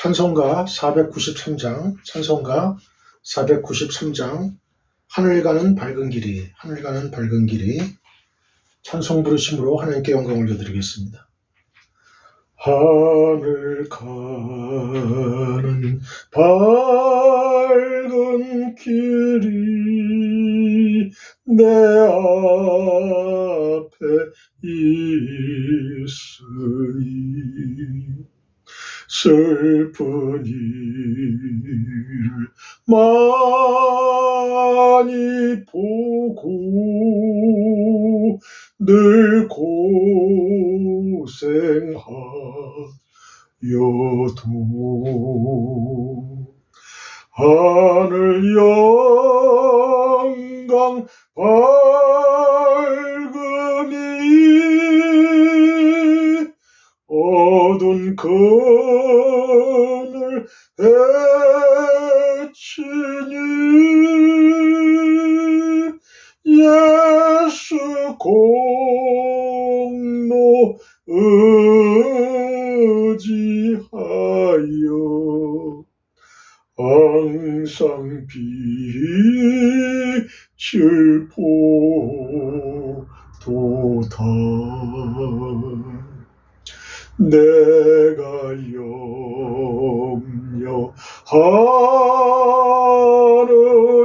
찬송가 493장, 찬송가 493장, 하늘 가는 밝은 길이, 하늘 가는 밝은 길이, 찬송 부르심으로 하나님께 영광 올려드리겠습니다. 하늘 가는 밝은 길이 내 앞에 있으니 슬픈 일을 많이 보고 늘 고생하여도 하늘 영광 밝으니 어두운 그늘 헤치니 예수 공로 의지하여 항상 빛을 보도다. 내가 염려하는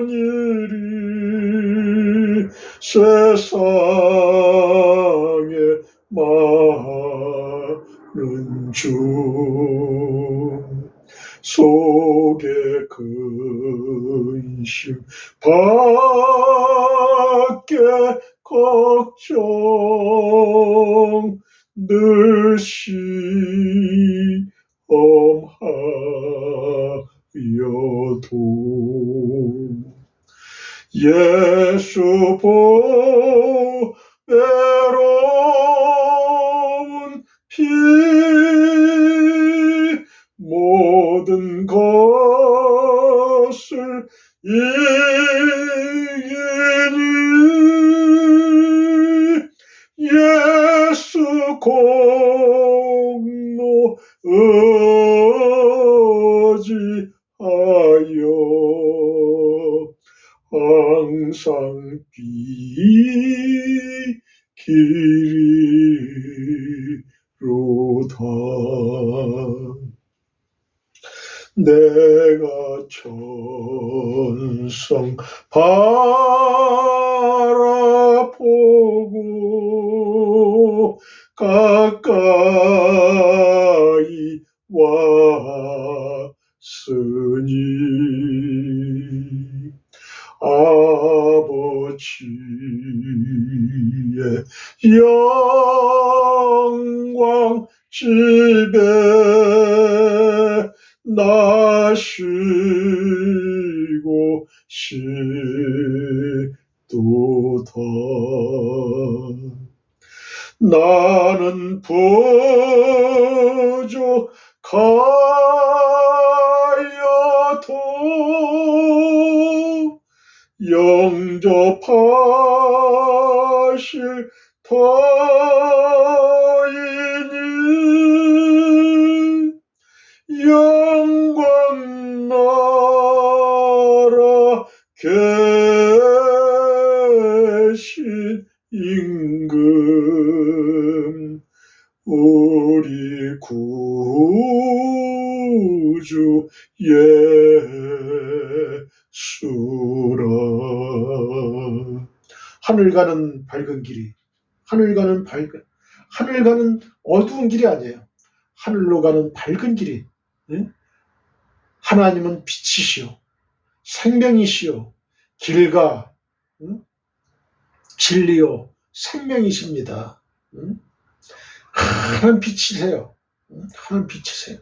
일이 세상에 많은 중 속에 근심 밖에 걱정 늘 시험하여도 예수 보배로운 피 모든 것을 이기니 예수 공로 의지하여 항상 길이로다. 내가 천성 바라보고 가까이 왔으니 아버지의 영광 집에 나 쉬고 싶도다. 나는 부족하여도 영접하실 터이니 영광 나라 계신 임금 우리 구주 예수라. 하늘 가는 밝은 길이, 하늘 가는 어두운 길이 아니에요. 하늘로 가는 밝은 길이. 응? 하나님은 빛이시오, 생명이시오, 길과 진리요 생명이십니다. 하나님 빛이세요. 하나님 빛이세요.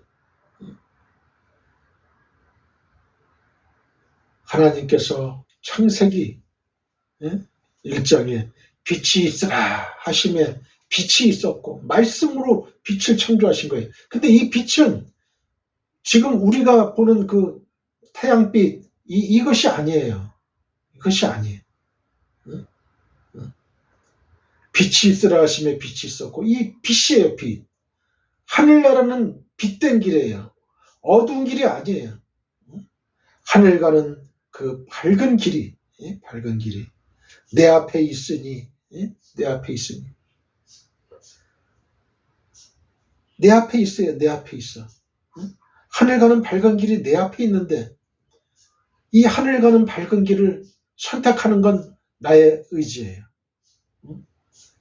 하나님께서 창세기 1장에 빛이 있으라 하심에 빛이 있었고 말씀으로 빛을 창조하신 거예요. 근데 이 빛은 지금 우리가 보는 그 태양빛 이것이 아니에요. 이것이 아니에요. 빛이 있으라 하심에 빛이 있었고 이 빛이에요. 빛. 하늘나라는 빛된 길이에요. 어두운 길이 아니에요. 하늘 가는 그 밝은 길이, 밝은 길이 내 앞에 있으니, 내 앞에 있으니, 내 앞에 있어요. 내 앞에 있어. 하늘 가는 밝은 길이 내 앞에 있는데 이 하늘 가는 밝은 길을 선택하는 건 나의 의지예요.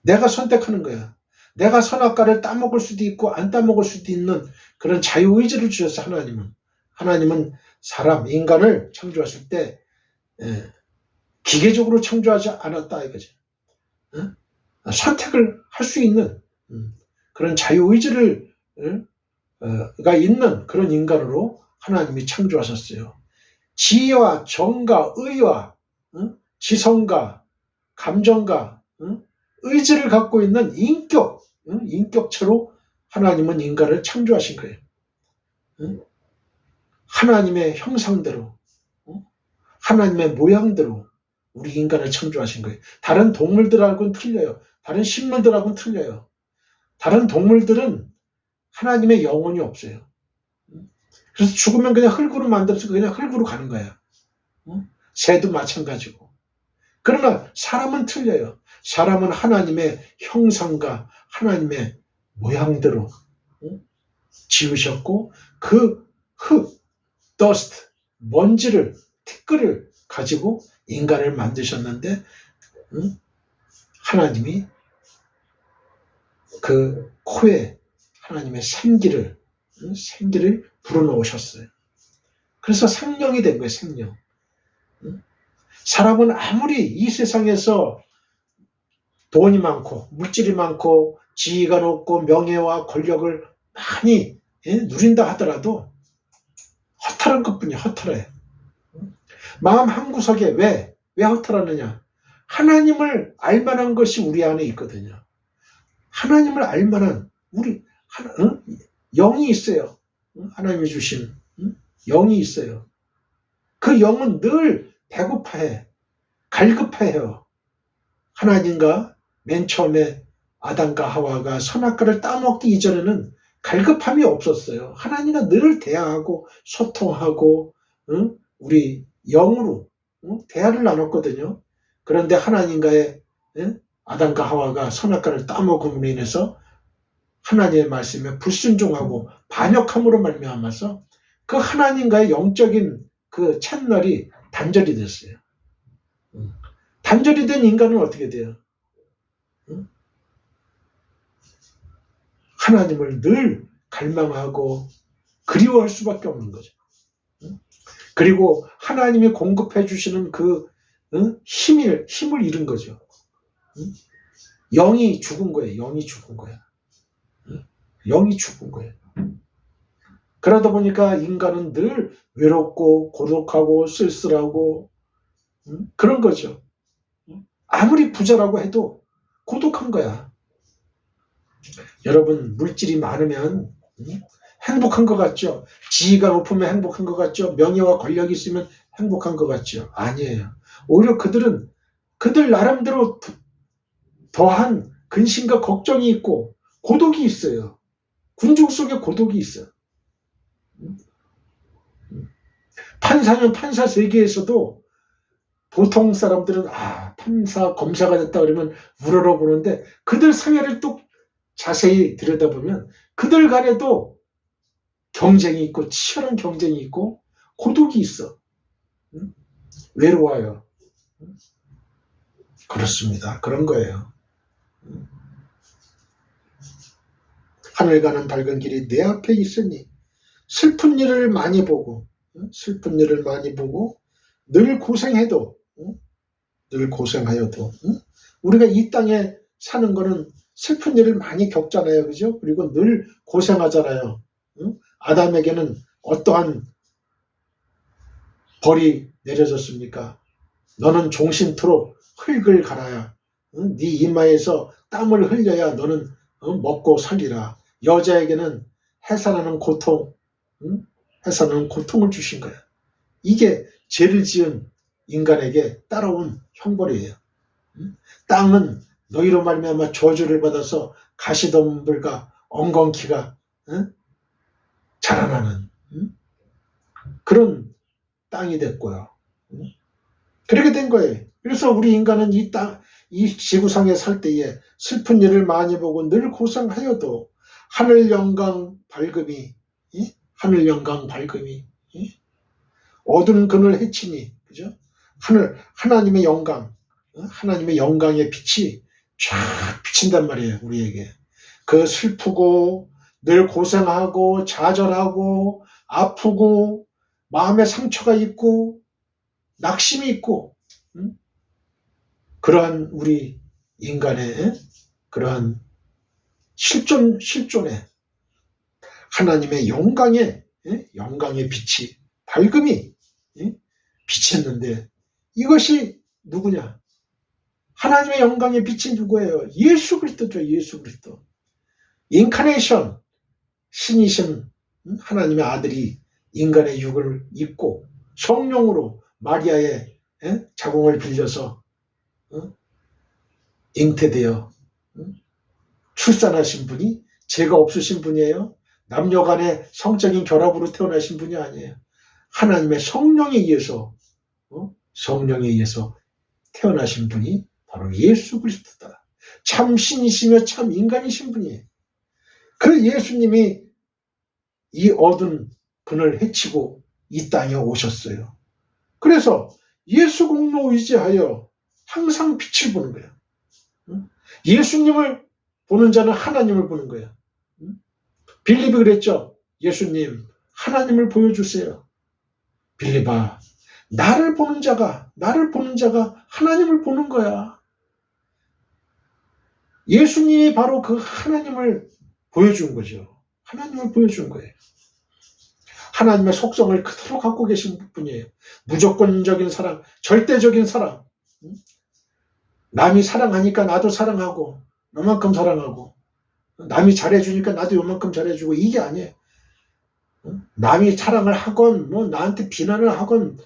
내가 선택하는 거야. 내가 선악과를 따먹을 수도 있고 안 따먹을 수도 있는 그런 자유의지를 주셔서 하나님은 사람, 인간을 창조하실 때 기계적으로 창조하지 않았다 이거죠. 선택을 할 수 있는 그런 자유의지를 가 있는 그런 인간으로 하나님이 창조하셨어요. 지혜와 정과 의와 지성과 감정과 의지를 갖고 있는 인격체로 하나님은 인간을 창조하신 거예요. 하나님의 형상대로, 하나님의 모양대로 우리 인간을 창조하신 거예요. 다른 동물들하고는 틀려요. 다른 식물들하고는 틀려요. 다른 동물들은 하나님의 영혼이 없어요. 그래서 죽으면 그냥 흙으로 만들어서 그냥 흙으로 가는 거야. 새도 마찬가지고. 그러나 사람은 틀려요. 사람은 하나님의 형상과 하나님의 모양대로 지으셨고 그 흙, dust, 먼지를, 티끌을 가지고 인간을 만드셨는데 하나님이 그 코에 하나님의 생기를 불어넣으셨어요. 그래서 생명이 된 거예요. 생명. 사람은 아무리 이 세상에서 돈이 많고 물질이 많고 지위가 높고 명예와 권력을 많이 누린다 하더라도 허탈한 것뿐이야. 허탈해. 마음 한구석에 왜 허탈하느냐? 하나님을 알만한 것이 우리 안에 있거든요. 하나님을 알만한 영이 있어요. 하나님이 주신 영이 있어요. 그 영은 늘 배고파해. 갈급해요. 하나님과 맨 처음에 아담과 하와가 선악과를 따먹기 이전에는 갈급함이 없었어요. 하나님과 늘 대화하고 소통하고 우리 영으로 대화를 나눴거든요. 그런데 하나님과의 아담과 하와가 선악과를 따먹음으로 인해서 하나님의 말씀에 불순종하고 반역함으로 말미암아서 그 하나님과의 영적인 그 채널이 단절이 됐어요. 단절이 된 인간은 어떻게 돼요? 하나님을 늘 갈망하고 그리워할 수밖에 없는 거죠. 그리고 하나님이 공급해 주시는 그 힘을 잃은 거죠. 영이 죽은 거예요. 영이 죽은 거야. 영이 죽은 거예요. 그러다 보니까 인간은 늘 외롭고 고독하고 쓸쓸하고 그런 거죠. 아무리 부자라고 해도 고독한 거야. 여러분 물질이 많으면 행복한 것 같죠? 지위가 높으면 행복한 것 같죠? 명예와 권력이 있으면 행복한 것 같죠? 아니에요. 오히려 그들 나름대로 더한 근심과 걱정이 있고 고독이 있어요. 군중 속에 고독이 있어요. 판사는 판사 세계에서도 보통 사람들은 판사 검사가 됐다 그러면 우러러보는데 그들 사회를 또 자세히 들여다보면 그들 간에도 경쟁이 있고 치열한 경쟁이 있고 고독이 있어. 외로워요. 그렇습니다. 그런 거예요. 하늘 가는 밝은 길이 내 앞에 있으니 슬픈 일을 많이 보고 늘 고생해도 늘 고생하여도 우리가 이 땅에 사는 거는 슬픈 일을 많이 겪잖아요. 그죠? 그리고 늘 고생하잖아요. 아담에게는 어떠한 벌이 내려졌습니까? 너는 종신토록 흙을 갈아야 네 이마에서 땀을 흘려야 너는 먹고 살리라. 여자에게는 해산하는 고통을 주신 거야. 이게 죄를 지은 인간에게 따라온 형벌이에요. 땅은 너희로 말미암아 저주를 받아서 가시덤불과 엉겅퀴가 자라나는 그런 땅이 됐고요. 그렇게 된 거예요. 그래서 우리 인간은 이 지구상에 살 때에 슬픈 일을 많이 보고 늘 고생하여도 하늘 영광 밝음이, 하늘 영광 밝음이, 어두운 그늘 해치니, 그죠? 하나님의 영광, 하나님의 영광의 빛이 쫙 비친단 말이에요, 우리에게. 그 슬프고, 늘 고생하고, 좌절하고, 아프고, 마음에 상처가 있고, 낙심이 있고, 그러한 우리 인간의 그러한 실존에 하나님의 영광의 빛이, 밝음이 비쳤는데, 이것이 누구냐? 하나님의 영광의 빛이 누구예요? 예수 그리스도죠. 예수 그리스도. 인카네이션, 신이신 하나님의 아들이 인간의 육을 입고 성령으로 마리아의 자궁을 빌려서 잉태되어 출산하신 분이 죄가 없으신 분이에요. 남녀간의 성적인 결합으로 태어나신 분이 아니에요. 하나님의 성령에 의해서 태어나신 분이 바로 예수 그리스도다. 참 신이시며 참 인간이신 분이에요. 그 예수님이 이 어두운 그늘 헤치고 이 땅에 오셨어요. 그래서 예수 공로 의지하여 항상 빛을 보는 거예요. 예수님을 보는 자는 하나님을 보는 거예요. 빌립이 그랬죠. 예수님, 하나님을 보여주세요. 빌립아, 나를 보는 자가 하나님을 보는 거야. 예수님이 바로 그 하나님을 보여준 거죠. 하나님을 보여준 거예요. 하나님의 속성을 그대로 갖고 계신 분이에요. 무조건적인 사랑, 절대적인 사랑. 남이 사랑하니까 나도 사랑하고, 너만큼 사랑하고, 남이 잘해주니까 나도 요만큼 잘해주고, 이게 아니에요. 남이 사랑을 하건, 나한테 비난을 하건,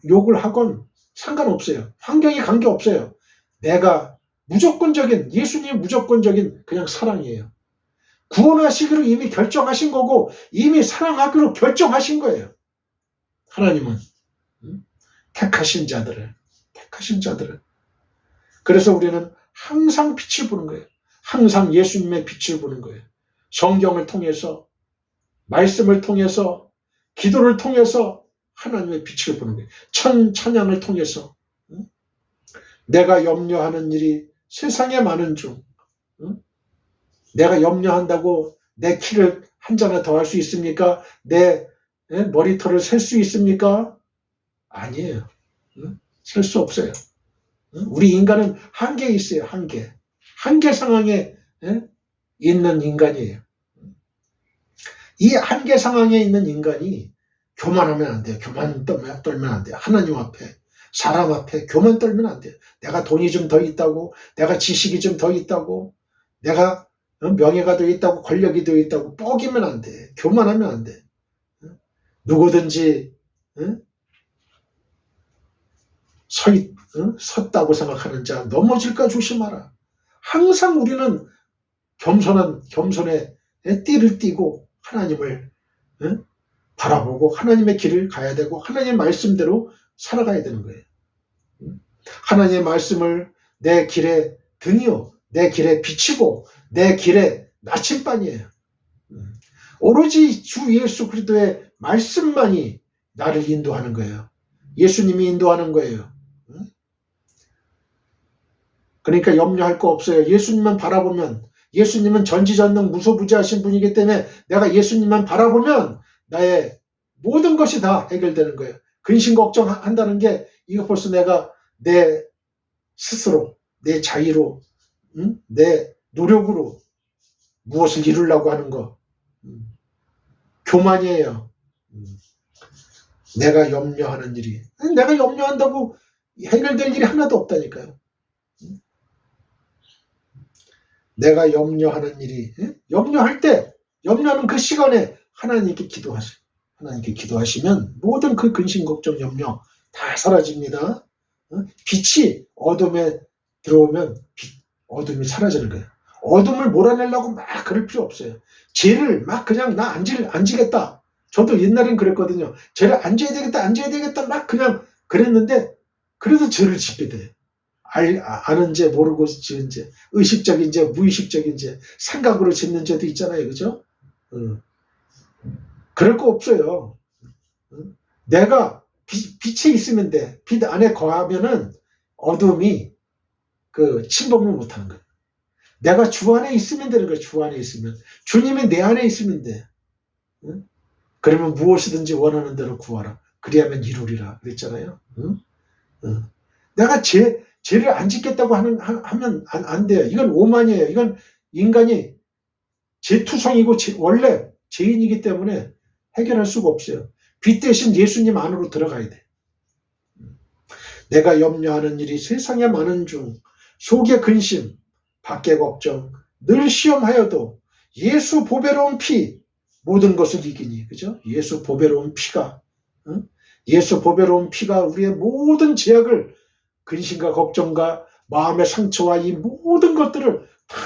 욕을 하건, 상관없어요. 환경에 관계없어요. 내가 예수님의 무조건적인 그냥 사랑이에요. 구원하시기로 이미 결정하신 거고, 이미 사랑하기로 결정하신 거예요. 하나님은. 택하신 자들을. 그래서 우리는 항상 빛을 보는 거예요. 항상 예수님의 빛을 보는 거예요. 성경을 통해서, 말씀을 통해서, 기도를 통해서 하나님의 빛을 보는 거예요. 찬양을 통해서. 내가 염려하는 일이 세상에 많은 중, 내가 염려한다고 내 키를 한 자나 더 할 수 있습니까? 내 머리털을 셀 수 있습니까? 아니에요. 셀 수 없어요. 우리 인간은 한계에 있어요. 한계 상황에 있는 인간이에요. 이 한계 상황에 있는 인간이 교만하면 안 돼요. 교만 떨면 안 돼요. 하나님 앞에, 사람 앞에 교만 떨면 안 돼요. 내가 돈이 좀 더 있다고, 내가 지식이 좀 더 있다고, 내가 명예가 더 있다고, 권력이 더 있다고 뻐기면 안 돼. 교만하면 안 돼. 누구든지 섰다고 생각하는 자 넘어질까 조심하라. 항상 우리는 겸손의 띠를 띠고 하나님을 바라보고 하나님의 길을 가야 되고 하나님의 말씀대로 살아가야 되는 거예요. 하나님의 말씀을 내 길의 등이요, 내 길의 빛이고 내 길의 나침반이에요. 오로지 주 예수 그리스도의 말씀만이 나를 인도하는 거예요. 예수님이 인도하는 거예요. 그러니까 염려할 거 없어요. 예수님만 바라보면, 예수님은 전지전능 무소부지하신 분이기 때문에 내가 예수님만 바라보면 나의 모든 것이 다 해결되는 거예요. 근심 걱정한다는 게 이거 벌써 내가 내 스스로, 내 자의로, 내 노력으로 무엇을 이루려고 하는 거, 교만이에요. 내가 염려하는 일이, 내가 염려한다고 해결될 일이 하나도 없다니까요. 내가 염려하는 일이, 염려할 때, 염려하는 그 시간에 하나님께 기도하세요. 하나님께 기도하시면 모든 그 근심, 걱정, 염려 다 사라집니다. 빛이 어둠에 들어오면 어둠이 사라지는 거예요. 어둠을 몰아내려고 막 그럴 필요 없어요. 죄를 막 그냥 나 안 지겠다. 저도 옛날엔 그랬거든요. 죄를 안 져야 되겠다, 안 져야 되겠다, 막 그냥 그랬는데, 그래도 죄를 짓게 돼. 아는 죄, 모르고 지은 죄, 의식적인 죄, 무의식적인 죄, 생각으로 짓는 죄도 있잖아요. 그죠? 그럴 거 없어요. 내가 빛에 있으면 돼. 빛 안에 거하면은 어둠이 침범을 못하는 거예요. 내가 주 안에 있으면 되는 거예요. 주 안에 있으면. 주님이 내 안에 있으면 돼. 그러면 무엇이든지 원하는 대로 구하라. 그리하면 이루리라. 그랬잖아요. 내가 죄를 안 짓겠다고 하면 안 돼요. 이건 오만이에요. 이건 인간이 죄투성이고 원래 죄인이기 때문에 해결할 수가 없어요. 빛 대신 예수님 안으로 들어가야 돼. 내가 염려하는 일이 세상에 많은 중 속의 근심, 밖의 걱정, 늘 시험하여도 예수 보배로운 피 모든 것을 이기니. 그죠? 예수 보배로운 피가 예수 보배로운 피가 우리의 모든 죄악을 근심과 걱정과 마음의 상처와 이 모든 것들을 다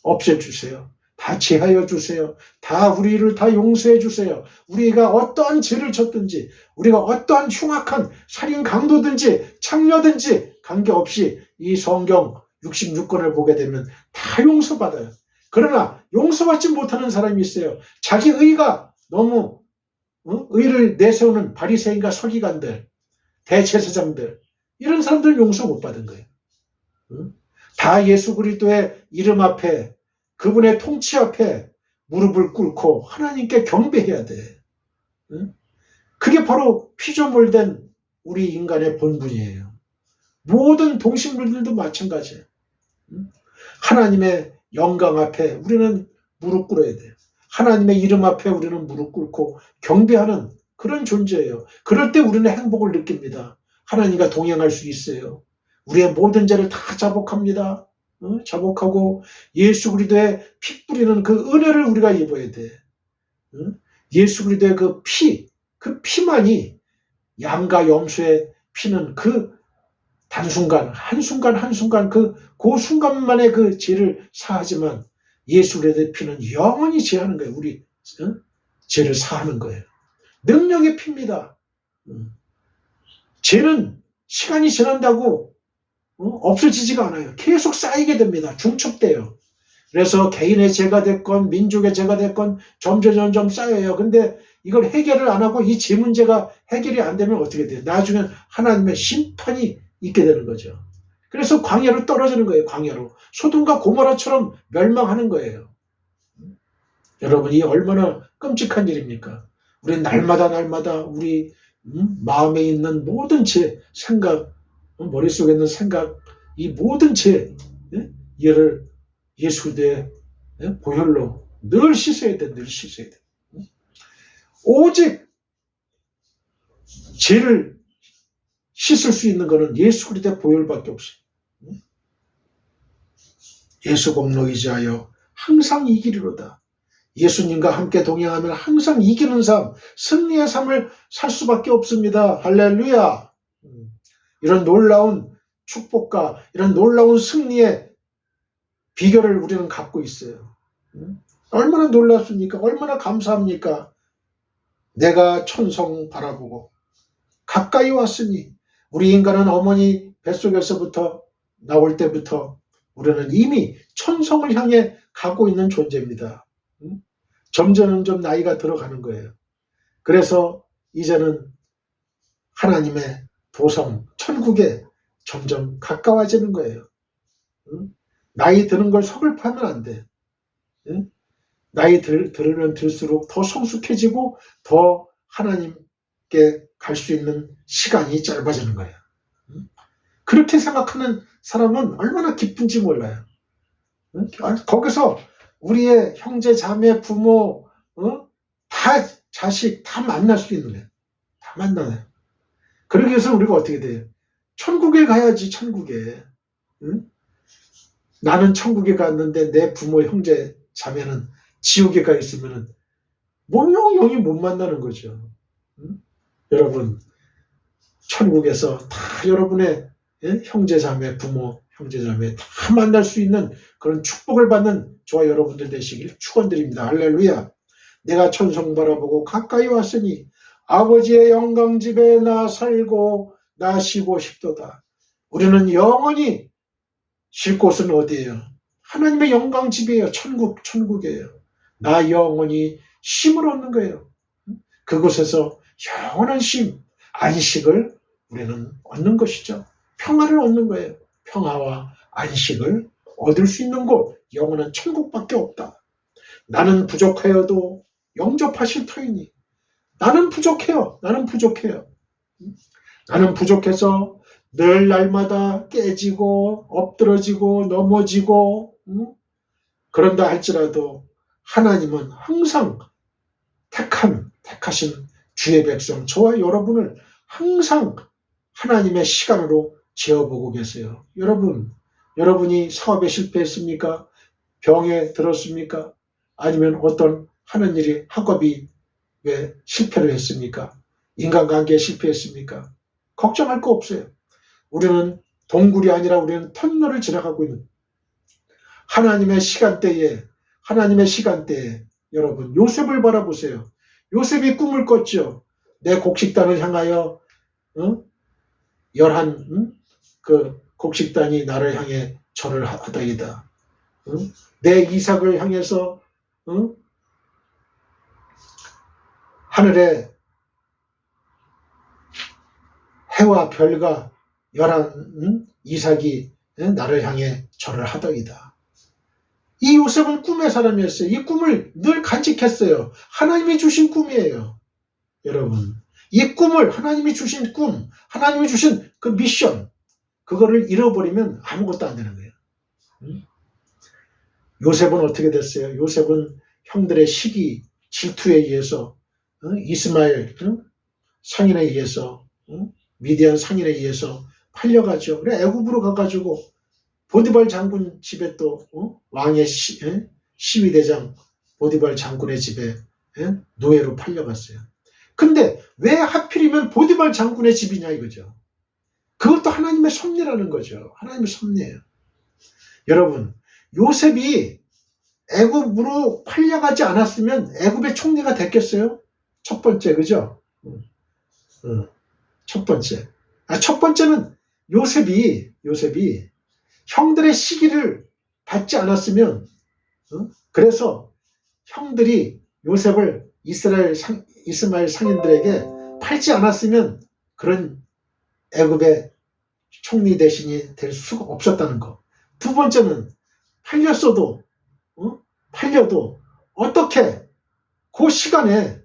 없애주세요. 다 제하여 주세요. 다 우리를 다 용서해 주세요. 우리가 어떠한 죄를 졌든지 우리가 어떠한 흉악한 살인 강도든지 창녀든지 관계없이 이 성경 66권을 보게 되면 다 용서받아요. 그러나 용서받지 못하는 사람이 있어요. 자기 의가 너무 의를 내세우는 바리새인과 서기관들, 대제사장들, 이런 사람들은 용서 못 받은 거예요. 다 예수 그리스도의 이름 앞에, 그분의 통치 앞에 무릎을 꿇고 하나님께 경배해야 돼. 그게 바로 피조물된 우리 인간의 본분이에요. 모든 동식물들도 마찬가지예요. 하나님의 영광 앞에 우리는 무릎 꿇어야 돼요. 하나님의 이름 앞에 우리는 무릎 꿇고 경배하는 그런 존재예요. 그럴 때 우리는 행복을 느낍니다. 하나님과 동행할 수 있어요. 우리의 모든 죄를 다 자복합니다. 자복하고 예수 그리스도의 피 뿌리는 그 은혜를 우리가 입어야 돼. 예수 그리스도의 그 피만이 양과 염소의 피는 그 단순간, 한순간 그 순간만의 그 죄를 사하지만 예수 그리스도의 피는 영원히 제하는 거예요. 우리 죄를 사하는 거예요. 능력의 피입니다. 죄는 시간이 지난다고 없어지지가 않아요. 계속 쌓이게 됩니다. 중첩돼요. 그래서 개인의 죄가 됐건 민족의 죄가 됐건 점점 쌓여요. 근데 이걸 해결을 안 하고 이 죄 문제가 해결이 안 되면 어떻게 돼요? 나중엔 하나님의 심판이 있게 되는 거죠. 그래서 광야로 떨어지는 거예요. 광야로. 소돔과 고모라처럼 멸망하는 거예요. 여러분이 얼마나 끔찍한 일입니까? 우리 날마다 우리 마음에 있는 모든 죄, 생각, 머릿속에 있는 생각, 이 모든 죄, 얘를 예수 그리스도의 보혈로 늘 씻어야 돼. 늘 씻어야 돼. 오직 죄를 씻을 수 있는 것은 예수 그리스도의 보혈밖에 없어요. 예수 공로 의지하여 항상 이기리로다. 예수님과 함께 동행하면 항상 이기는 삶, 승리의 삶을 살 수밖에 없습니다. 할렐루야. 이런 놀라운 축복과 이런 놀라운 승리의 비결을 우리는 갖고 있어요. 얼마나 놀랍습니까? 얼마나 감사합니까? 내가 천성 바라보고 가까이 왔으니 우리 인간은 어머니 뱃속에서부터 나올 때부터 우리는 이미 천성을 향해 가고 있는 존재입니다. 점점 나이가 들어가는 거예요. 그래서 이제는 하나님의 도성, 천국에 점점 가까워지는 거예요. 나이 드는 걸 서글퍼하면 안 돼. 나이 들으면 들수록 더 성숙해지고 더 하나님께 갈 수 있는 시간이 짧아지는 거예요. 그렇게 생각하는 사람은 얼마나 기쁜지 몰라요. 거기서 우리의 형제, 자매, 부모, 다 자식 다 만날 수 있는 거예요. 다 만나요. 그러기 위해서 우리가 어떻게 돼요? 천국에 가야지, 천국에. 나는 천국에 갔는데 내 부모, 형제, 자매는 지옥에 가 있으면 영영이 못 만나는 거죠. 여러분, 천국에서 다 여러분의 형제, 자매, 부모, 형제, 자매 다 만날 수 있는 그런 축복을 받는 저와 여러분들 되시길 축원드립니다. 할렐루야. 내가 천성 바라보고 가까이 왔으니 아버지의 영광집에 나 살고 나 쉬고 싶도다. 우리는 영원히 쉴 곳은 어디예요? 하나님의 영광집이에요. 천국이에요. 나 영원히 쉼을 얻는 거예요. 그곳에서 영원한 쉼, 안식을 우리는 얻는 것이죠. 평화를 얻는 거예요. 평화와 안식을 얻을 수 있는 곳, 영원한 천국밖에 없다. 나는 부족하여도 영접하실 터이니. 나는 부족해요. 나는 부족해서 늘 날마다 깨지고 엎드러지고 넘어지고 그런다 할지라도 하나님은 항상 택하신 주의 백성 저와 여러분을 항상 하나님의 시간으로 재어보고 계세요. 여러분이 사업에 실패했습니까? 병에 들었습니까? 아니면 어떤 하는 일이 학업이 왜 실패를 했습니까? 인간관계에 실패했습니까? 걱정할 거 없어요. 우리는 동굴이 아니라 우리는 터널을 지나가고 있는 하나님의 시간대에 여러분 요셉을 바라보세요. 요셉이 꿈을 꿨죠. 내 곡식단을 향하여 11 그 곡식단이 나를 향해 절을 하다이다. 내 이삭을 향해서 하늘에 해와 별과 11 이삭이 나를 향해 절을 하더이다. 이 요셉은 꿈의 사람이었어요. 이 꿈을 늘 간직했어요. 하나님이 주신 꿈이에요. 여러분, 이 꿈을 하나님이 주신 꿈, 하나님이 주신 그 미션, 그거를 잃어버리면 아무것도 안 되는 거예요. 요셉은 어떻게 됐어요? 요셉은 형들의 시기, 질투에 의해서 이스마엘 상인에 의해서 미디안 상인에 의해서 팔려가죠. 그래 애굽으로 가가지고 보디발 장군 집에 또 왕의 시위대장 보디발 장군의 집에 노예로 팔려갔어요. 근데 왜 하필이면 보디발 장군의 집이냐 이거죠. 그것도 하나님의 섭리라는 거죠. 하나님의 섭리예요. 여러분, 요셉이 애굽으로 팔려가지 않았으면 애굽의 총리가 됐겠어요? 첫 번째, 그죠? 첫 번째. 첫 번째는 요셉이 형들의 시기를 받지 않았으면, 그래서 형들이 요셉을 이스마엘 상인들에게 팔지 않았으면 그런 애굽의 총리 대신이 될 수가 없었다는 거. 두 번째는 팔려도 어떻게 그 시간대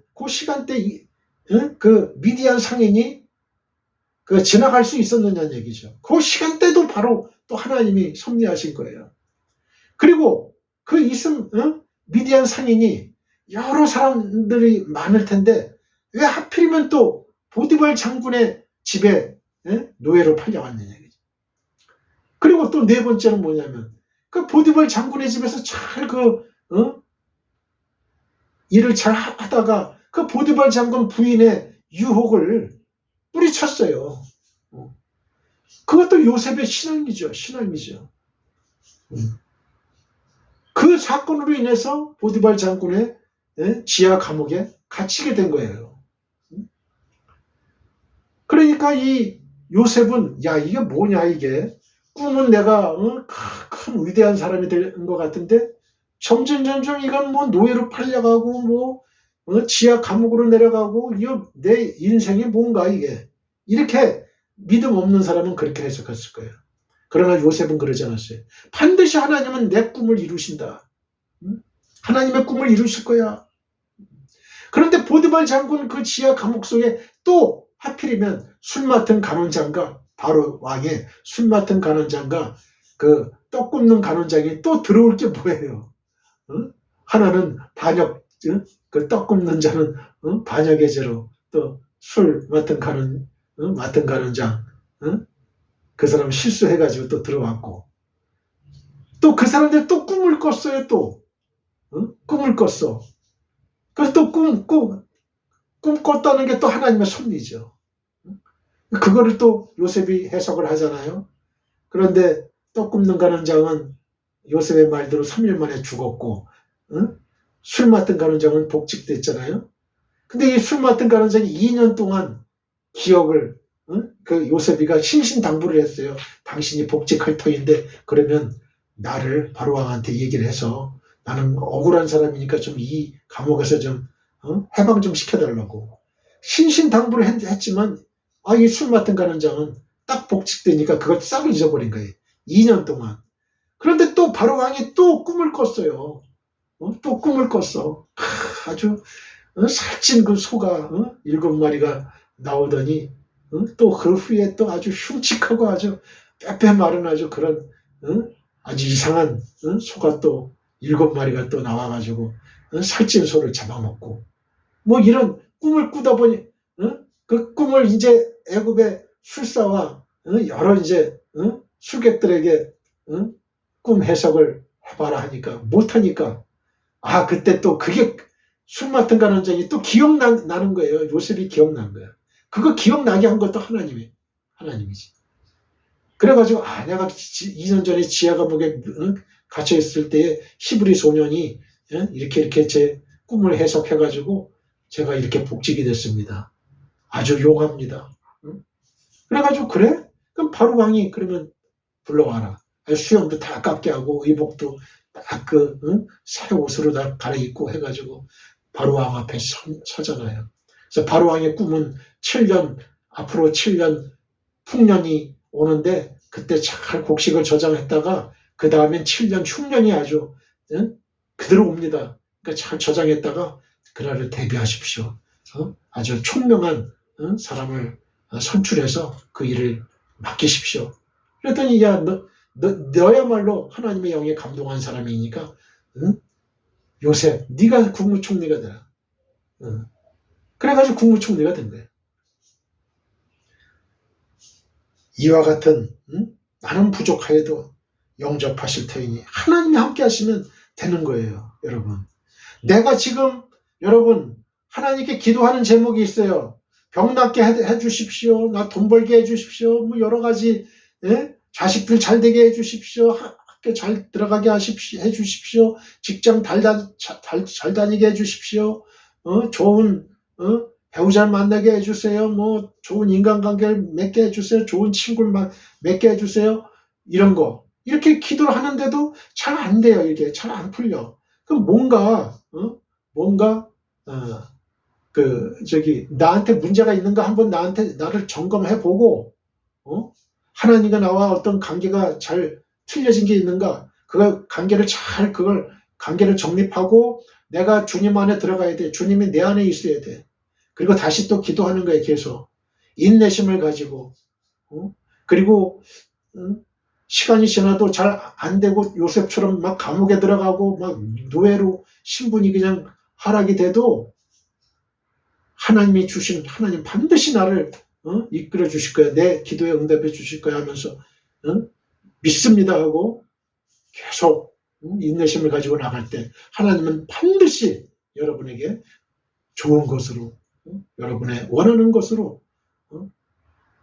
그 미디안 상인이 지나갈 수 있었느냐는 얘기죠. 그 시간대도 바로 또 하나님이 섭리하신 거예요. 그리고 그 미디안 상인이 여러 사람들이 많을 텐데 왜 하필이면 또 보디발 장군의 집에 노예로 팔려왔느냐 얘기죠. 그리고 또 네 번째는 뭐냐면 그 보디발 장군의 집에서 잘 일을 잘 하다가 그 보디발 장군 부인의 유혹을 뿌리쳤어요. 그것도 요셉의 신앙이죠. 그 사건으로 인해서 보디발 장군의 지하 감옥에 갇히게 된 거예요. 그러니까 이 요셉은 이게 뭐냐 이게 꿈은 내가 큰 위대한 사람이 된 것 같은데 점점 이건 뭐 노예로 팔려가고 지하 감옥으로 내려가고 내 인생이 뭔가 이게 이렇게 믿음 없는 사람은 그렇게 해석했을 거예요. 그러나 요셉은 그러지 않았어요. 반드시 하나님은 내 꿈을 이루신다. 하나님의 꿈을 이루실 거야. 그런데 보디발 장군 그 지하 감옥 속에 또 하필이면 술 맡은 간원장과 바로 왕의 술 맡은 간원장과 그 떡 굽는 간원장이 또 들어올 게 뭐예요? 하나는 반역, 그 떡 굽는 자는 반역의 죄로 또 술 맡은 간원장, 그 사람 실수해가지고 또 들어왔고 또 그 사람들 또 꿈을 꿨어요. 또 꿈을 꿨어. 그래서 또 꿈 꿨다는 게 또 하나님의 섭리죠. 그거를 또 요셉이 해석을 하잖아요. 그런데 떡 굽는 간원장은 요셉의 말대로 3일 만에 죽었고 술 맡은 간원장은 복직됐잖아요. 근데 이 술 맡은 간원장이 2년 동안 기억을 그 요셉이가 신신당부를 했어요. 당신이 복직할 터인데 그러면 나를 바로왕한테 얘기를 해서 나는 억울한 사람이니까 좀 이 감옥에서 좀 해방 좀 시켜달라고 신신당부를 했지만 이 술 맡은 간원장은 딱 복직되니까 그걸 싹 잊어버린 거예요. 2년 동안. 그런데 또 바로왕이 또 꿈을 꿨어요. 또 꿈을 꿨어. 아주 살찐 그 소가 7마리가 나오더니 또 그 후에 또 아주 흉측하고 아주 빼빼 마른 아주 그런 아주 이상한 소가 또 7마리가 또 나와가지고 살찐 소를 잡아먹고 뭐 이런 꿈을 꾸다 보니 그 꿈을 이제 애굽의 술사와 여러 이제 술객들에게 꿈 해석을 해봐라 하니까 못하니까 그때 또 그게 술 맡은 간원장이 또 기억나는 거예요. 요셉이 기억난 거야. 그거 기억나게 한 것도 하나님이지. 그래가지고 내가 2년 전에 지하 감옥에 갇혀 있을 때에 히브리 소년이 이렇게 제 꿈을 해석해가지고 제가 이렇게 복직이 됐습니다. 아주 용합니다. 그래가지고 그래? 그럼 바로 왕이 그러면 불러와라. 수염도 다 깎게 하고 의복도 딱 새 옷으로 다 갈아입고 해가지고 바로 왕 앞에 서잖아요. 그래서 바로 왕의 꿈은 7년 앞으로 7년 풍년이 오는데 그때 잘 곡식을 저장했다가 그 다음엔 7년 흉년이 아주 그대로 옵니다. 그러니까 잘 저장했다가 그날을 대비하십시오. 아주 총명한 사람을 선출해서 그 일을 맡기십시오. 그랬더니 너야말로 하나님의 영에 감동한 사람이니까 요셉 네가 국무총리가 되라. 그래가지고 국무총리가 된 거예요. 이와 같은 나는 부족하여도 영접하실 터이니 하나님이 함께 하시면 되는 거예요. 여러분 내가 지금 여러분 하나님께 기도하는 제목이 있어요. 병 낫게 해주십시오. 나 돈 벌게 해주십시오. 뭐 여러 가지 자식들 잘 되게 해주십시오. 학교 잘 들어가게 해주십시오. 직장 잘 다니게 해주십시오. 좋은 배우자 만나게 해주세요. 뭐 좋은 인간관계를 맺게 해주세요. 좋은 친구를 맺게 해주세요. 이런 거 이렇게 기도를 하는데도 잘 안 돼요. 이게 잘 안 풀려. 그럼 뭔가 나한테 문제가 있는가 한번 나를 점검해 보고 하나님과 나와 어떤 관계가 잘 틀려진 게 있는가 그걸 관계를 정립하고 내가 주님 안에 들어가야 돼. 주님이 내 안에 있어야 돼. 그리고 다시 또 기도하는 거예요. 계속 인내심을 가지고 그리고 시간이 지나도 잘 안 되고 요셉처럼 막 감옥에 들어가고 막 노예로 신분이 그냥 하락이 돼도 하나님 반드시 나를 이끌어 주실 거야. 내 기도에 응답해 주실 거야 하면서 믿습니다 하고 계속 인내심을 가지고 나갈 때 하나님은 반드시 여러분에게 좋은 것으로 여러분의 원하는 것으로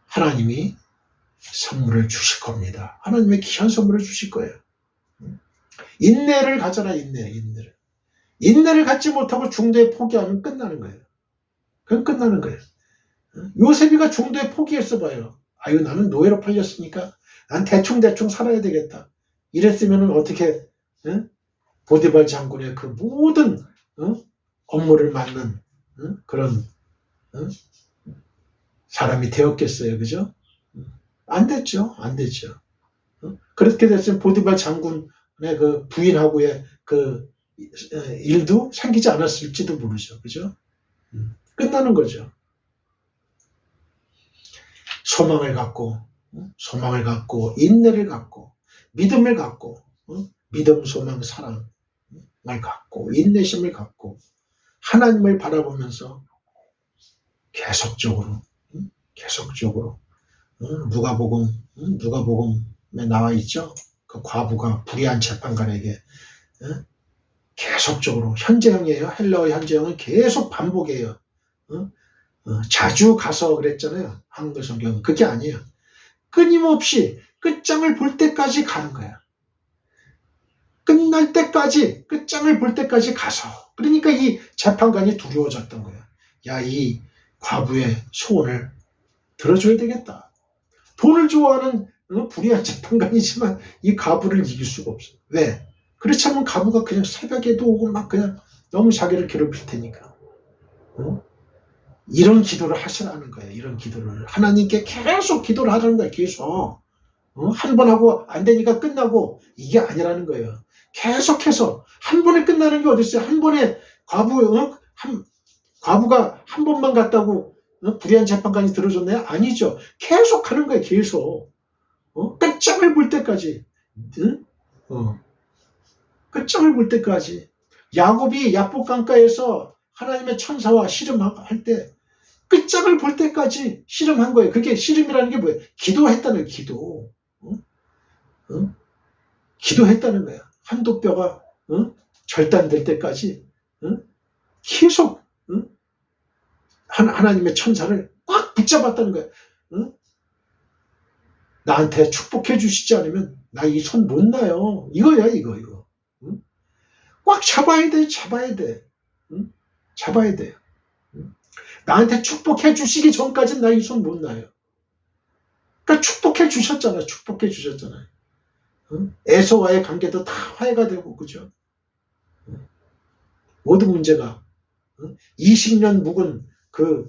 하나님이 선물을 주실 겁니다. 하나님의 귀한 선물을 주실 거예요. 인내를 가져라. 인내를 갖지 못하고 중도에 포기하면 끝나는 거예요. 그건 끝나는 거예요. 요셉이가 중도에 포기했어 봐요. 나는 노예로 팔렸으니까 난 대충 살아야 되겠다. 이랬으면 어떻게 보디발 장군의 그 모든 업무를 맡는 그런 사람이 되었겠어요. 그죠? 안 됐죠. 그렇게 됐으면 보디발 장군의 그 부인하고의 그 일도 생기지 않았을지도 모르죠. 그죠? 끝나는 거죠. 소망을 갖고 인내를 갖고 믿음을 갖고 믿음, 소망, 사랑을 갖고 인내심을 갖고 하나님을 바라보면서 계속적으로 누가복음에 나와 있죠. 그 과부가 불의한 재판관에게 계속적으로 현재형이에요. 헬라어 현재형은 계속 반복해요. 자주 가서 그랬잖아요. 한글 성경은 그게 아니에요. 끊임없이 끝장을 볼 때까지 가는 거야. 끝날 때까지 끝장을 볼 때까지 가서 그러니까 이 재판관이 두려워졌던 거야. 야, 이 과부의 소원을 들어줘야 되겠다. 돈을 좋아하는 불의한 재판관이지만 이 과부를 이길 수가 없어. 왜? 그렇지 않으면 과부가 그냥 새벽에도 오고 막 그냥 너무 자기를 괴롭힐 테니까. 이런 기도를 하시라는 거예요. 이런 기도를. 하나님께 계속 기도를 하라는 거예요. 계속. 한 번 하고 안 되니까 끝나고 이게 아니라는 거예요. 계속해서 한 번에 끝나는 게 어디 있어요? 한 번에 과부가 한 번만 갔다고 불의한 재판관이 들어줬나요? 아니죠. 계속 하는 거예요. 계속. 끝장을 볼 때까지. 응? 끝장을 볼 때까지. 야곱이 야복강가에서 하나님의 천사와 씨름할 때 끝장을 볼 때까지 씨름한 거예요. 그게 씨름이라는 게 뭐예요? 기도했다는 거예요. 기도. 기도했다는 거야. 한도 뼈가 절단될 때까지 계속 하나님의 천사를 꽉 붙잡았다는 거야. 나한테 축복해 주시지 않으면 나 이 손 못 놔요. 이거야 이거. 꽉 잡아야 돼. 잡아야 돼. 잡아야 돼. 나한테 축복해 주시기 전까지는 나 이 손 못 놔요. 그러니까 축복해 주셨잖아. 축복해 주셨잖아요. 에서와의 관계도 다 화해가 되고, 그죠? 모든 문제가 20년 묵은 그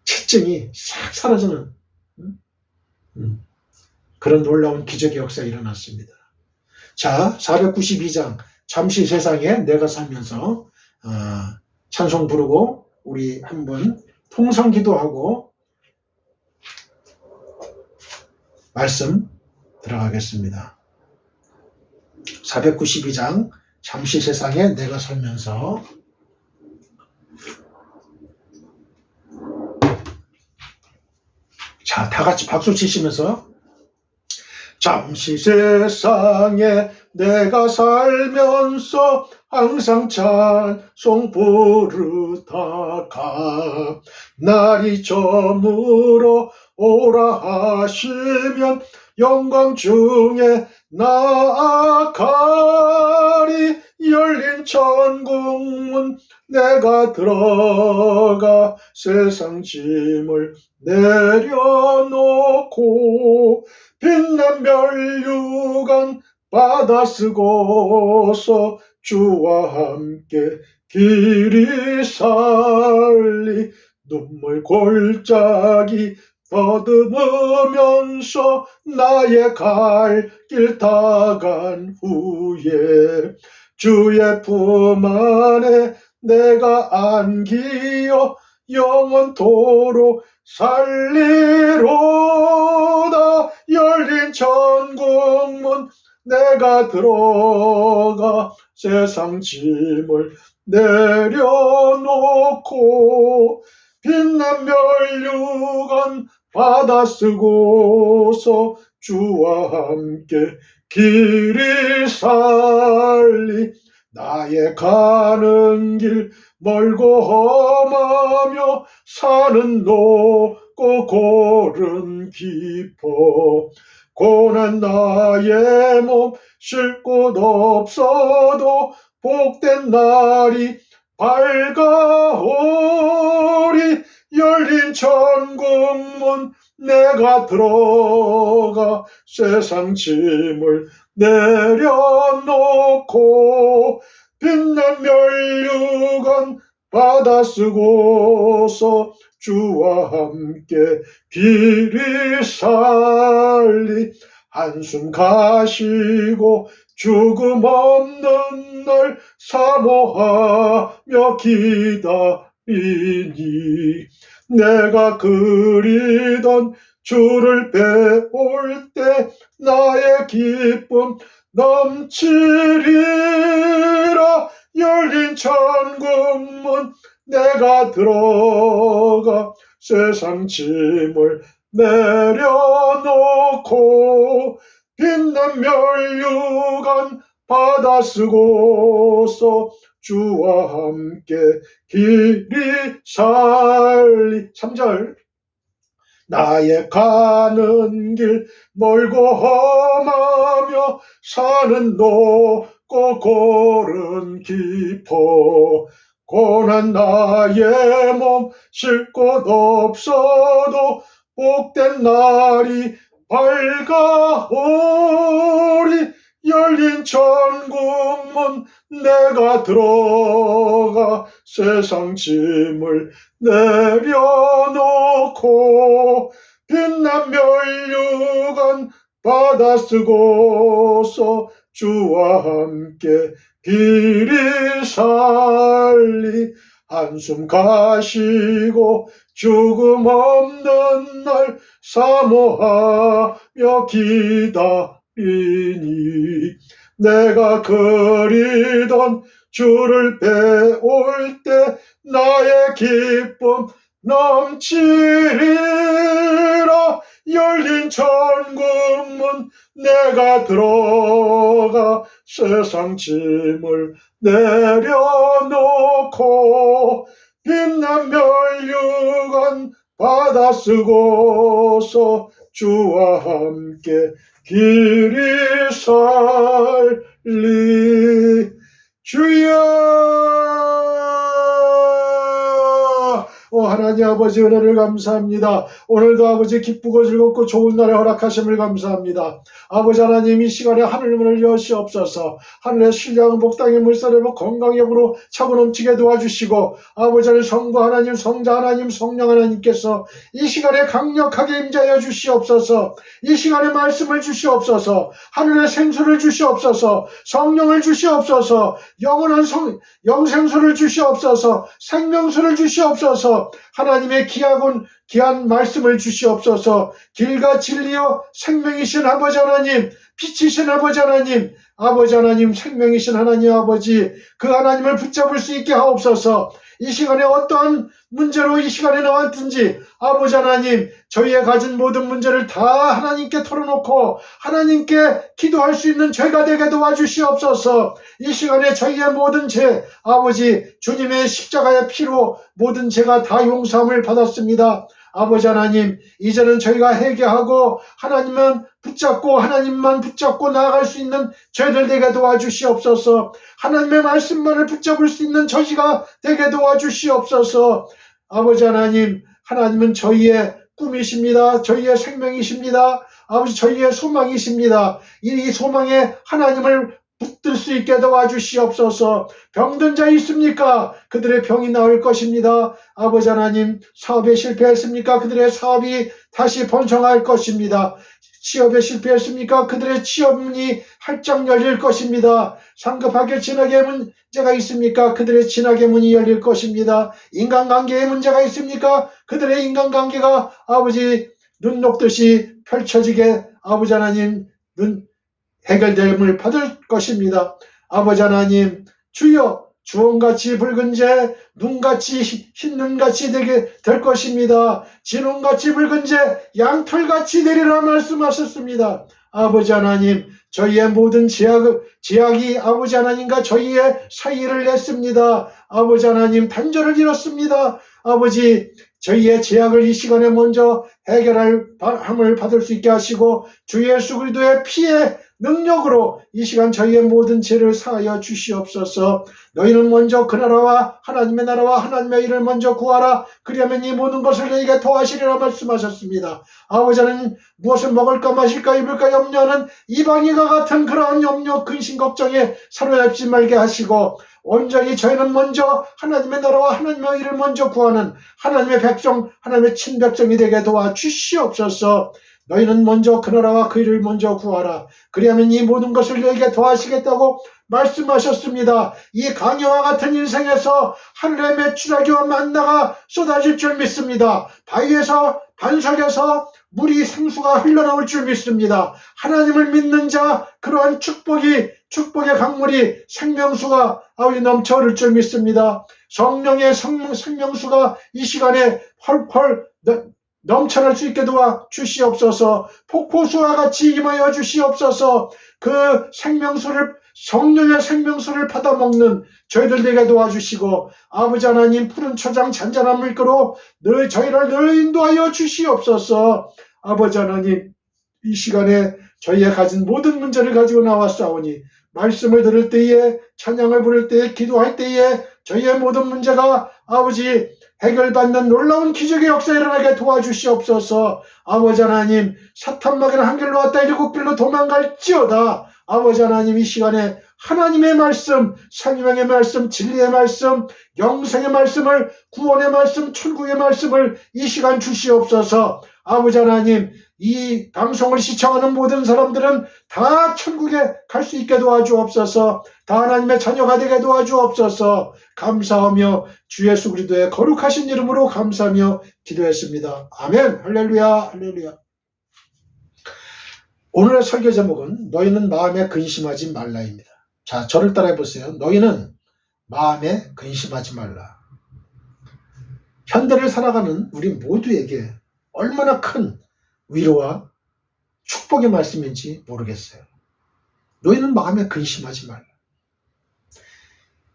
채증이 싹 사라지는 그런 놀라운 기적의 역사가 일어났습니다. 자, 492장 잠시 세상에 내가 살면서 찬송 부르고 우리 한번 통성 기도하고 말씀 들어가겠습니다. 492장 잠시 세상에 내가 살면서 자, 다 같이 박수 치시면서 잠시 세상에 내가 살면서 항상 찬송 부르다가 날이 저물어 오라 하시면 영광 중에 나아가리. 열린 천국문 내가 들어가 세상 짐을 내려놓고 빛난 면류관 받아 쓰고서 주와 함께 길이 살리. 눈물 골짜기 더듬으면서 나의 갈 길 다 간 후에 주의 품 안에 내가 안기어 영원토록 살리로다. 열린 천국문 내가 들어가 세상 짐을 내려놓고 빛난 면류관 받아 쓰고서 주와 함께 길이 살리. 나의 가는 길 멀고 험하며 산은 높고 골은 깊어 고난 나의 몸 쉴 곳 없어도 복된 날이 밝아오리. 열린 천국문 내가 들어가 세상 짐을 내려놓고 빛난 면류관 받아 쓰고서 주와 함께 길이 살리. 한숨 가시고 죽음 없는 날 사모하며 기다리니. 내가 그리던 주를 배울 때 나의 기쁨 넘치리라. 열린 천국문 내가 들어가 세상 짐을 내려놓고 빛난 면류관 받아 쓰고서 주와 함께 길이 살리. 3절 나의 가는 길 멀고 험하며 산은 높고 좁고 골은 깊어 고난 나의 몸 쉴 곳 없어도 복된 날이 밝아오리. 열린 천국문 내가 들어가 세상 짐을 내려놓고 빛난 면류관 받아 쓰고서 주와 함께 길이 살리. 한숨 가시고 죽음 없는 날 사모하며 기다리니. 내가 그리던 주를 배울 때 나의 기쁨 넘치리라. 열린 천국문 내가 들어가 세상 짐을 내려놓고 빛난 면류관 받아 쓰고서 주와 함께 길이 살리. 주여. 하나님 아버지 은혜를 감사합니다. 오늘도 아버지 기쁘고 즐겁고 좋은 날에 허락하심을 감사합니다. 아버지 하나님 이 시간에 하늘 문을 여시옵소서. 하늘의 신령한 복당의 물살에도 건강력으로 차고 넘치게 도와주시고 아버지 하나님 성부 하나님 성자 하나님 성령 하나님께서 이 시간에 강력하게 임재하여 주시옵소서. 이 시간에 말씀을 주시옵소서. 하늘의 생수를 주시옵소서. 성령을 주시옵소서. 영원한 영생수를 주시옵소서. 생명수를 주시옵소서. 하나님의 귀한 말씀을 주시옵소서. 길과 진리요 생명이신 아버지 하나님, 빛이신 아버지 하나님, 아버지 하나님 생명이신 하나님 아버지, 그 하나님을 붙잡을 수 있게 하옵소서. 이 시간에 어떠한 문제로 이 시간에 나왔든지 아버지 하나님 저희의 가진 모든 문제를 다 하나님께 털어놓고 하나님께 기도할 수 있는 죄가 되게 도와주시옵소서. 이 시간에 저희의 모든 죄 아버지 주님의 십자가의 피로 모든 죄가 다 용서함을 받았습니다. 아버지 하나님 이제는 저희가 회개하고 하나님만 붙잡고 나아갈 수 있는 저희들 되게 도와주시옵소서. 하나님의 말씀만을 붙잡을 수 있는 저희가 되게 도와주시옵소서. 아버지 하나님, 하나님은 저희의 꿈이십니다. 저희의 생명이십니다. 아버지 저희의 소망이십니다. 이 소망에 하나님을 붙들 수 있게 도와주시옵소서. 병든 자 있습니까? 그들의 병이 나을 것입니다. 아버지 하나님 사업에 실패했습니까? 그들의 사업이 다시 번성할 것입니다. 취업에 실패했습니까? 그들의 취업문이 활짝 열릴 것입니다. 상급하게 진학의 문제가 있습니까? 그들의 진학의 문이 열릴 것입니다. 인간관계에 문제가 있습니까? 그들의 인간관계가 아버지 눈 녹듯이 펼쳐지게 아버지 하나님 해결됨을 받을 것입니다. 아버지 하나님 주여 주홍같이 붉은 재 눈같이 흰 눈같이 되게 될 것입니다. 진홍같이 붉은 재 양털같이 되리라 말씀하셨습니다. 아버지 하나님 저희의 모든 제약이 아버지 하나님과 저희의 사이를 냈습니다. 아버지 하나님 단절을 이뤘습니다. 아버지 저희의 제약을 이 시간에 먼저 해결함을 받을 수 있게 하시고 주 예수 그리스도의 피의 능력으로 이 시간 저희의 모든 죄를 사하여 주시옵소서. 너희는 먼저 그 나라와 하나님의 나라와 하나님의 일을 먼저 구하라. 그리하면 이 모든 것을 너희에게 더하시리라 말씀하셨습니다. 아버지 하나님 무엇을 먹을까 마실까 입을까 염려하는 이방인과 같은 그러한 염려 근심 걱정에 사로잡지 말게 하시고 온전히 저희는 먼저 하나님의 나라와 하나님의 일을 먼저 구하는 하나님의 백성 하나님의 친백성이 되게 도와주시옵소서. 너희는 먼저 그 나라와 그 일을 먼저 구하라. 그리하면 이 모든 것을 너희에게 더하시겠다고 말씀하셨습니다. 이 강요와 같은 인생에서 하늘의 메추라기와 만나가 쏟아질 줄 믿습니다. 바위에서 반석에서 물이 생수가 흘러나올 줄 믿습니다. 하나님을 믿는 자 그러한 축복의 강물이 생명수가 아버지 넘쳐 흐를 줄 믿습니다. 성령의 생명수가 이 시간에 펄펄 넘쳐날 수 있게 도와 주시옵소서. 폭포수와 같이 임하여 주시옵소서. 그 성령의 생명수를 받아먹는 저희들 되게 도와주시고 아버지 하나님 푸른 초장 잔잔한 물가로 저희를 늘 인도하여 주시옵소서. 아버지 하나님 이 시간에 저희의 가진 모든 문제를 가지고 나왔사오니 말씀을 들을 때에, 찬양을 부를 때에, 기도할 때에 저희의 모든 문제가 아버지 해결받는 놀라운 기적의 역사 일어나게 도와주시옵소서. 아버지 하나님, 사탄 마귀는 한 길로 왔다 일곱 길로 도망갈지어다. 아버지 하나님, 이 시간에 하나님의 말씀, 생명의 말씀, 진리의 말씀, 영생의 말씀을, 구원의 말씀, 천국의 말씀을 이 시간 주시옵소서. 아버지 하나님, 이 방송을 시청하는 모든 사람들은 다 천국에 갈 수 있게 도와주옵소서. 다 하나님의 자녀가 되게 도와주옵소서. 감사하며 주 예수 그리스도의 거룩하신 이름으로 감사하며 기도했습니다. 아멘. 할렐루야, 할렐루야. 오늘의 설교 제목은 너희는 마음에 근심하지 말라입니다. 자, 저를 따라해 보세요. 너희는 마음에 근심하지 말라. 현대를 살아가는 우리 모두에게 얼마나 큰 위로와 축복의 말씀인지 모르겠어요. 너희는 마음에 근심하지 말라.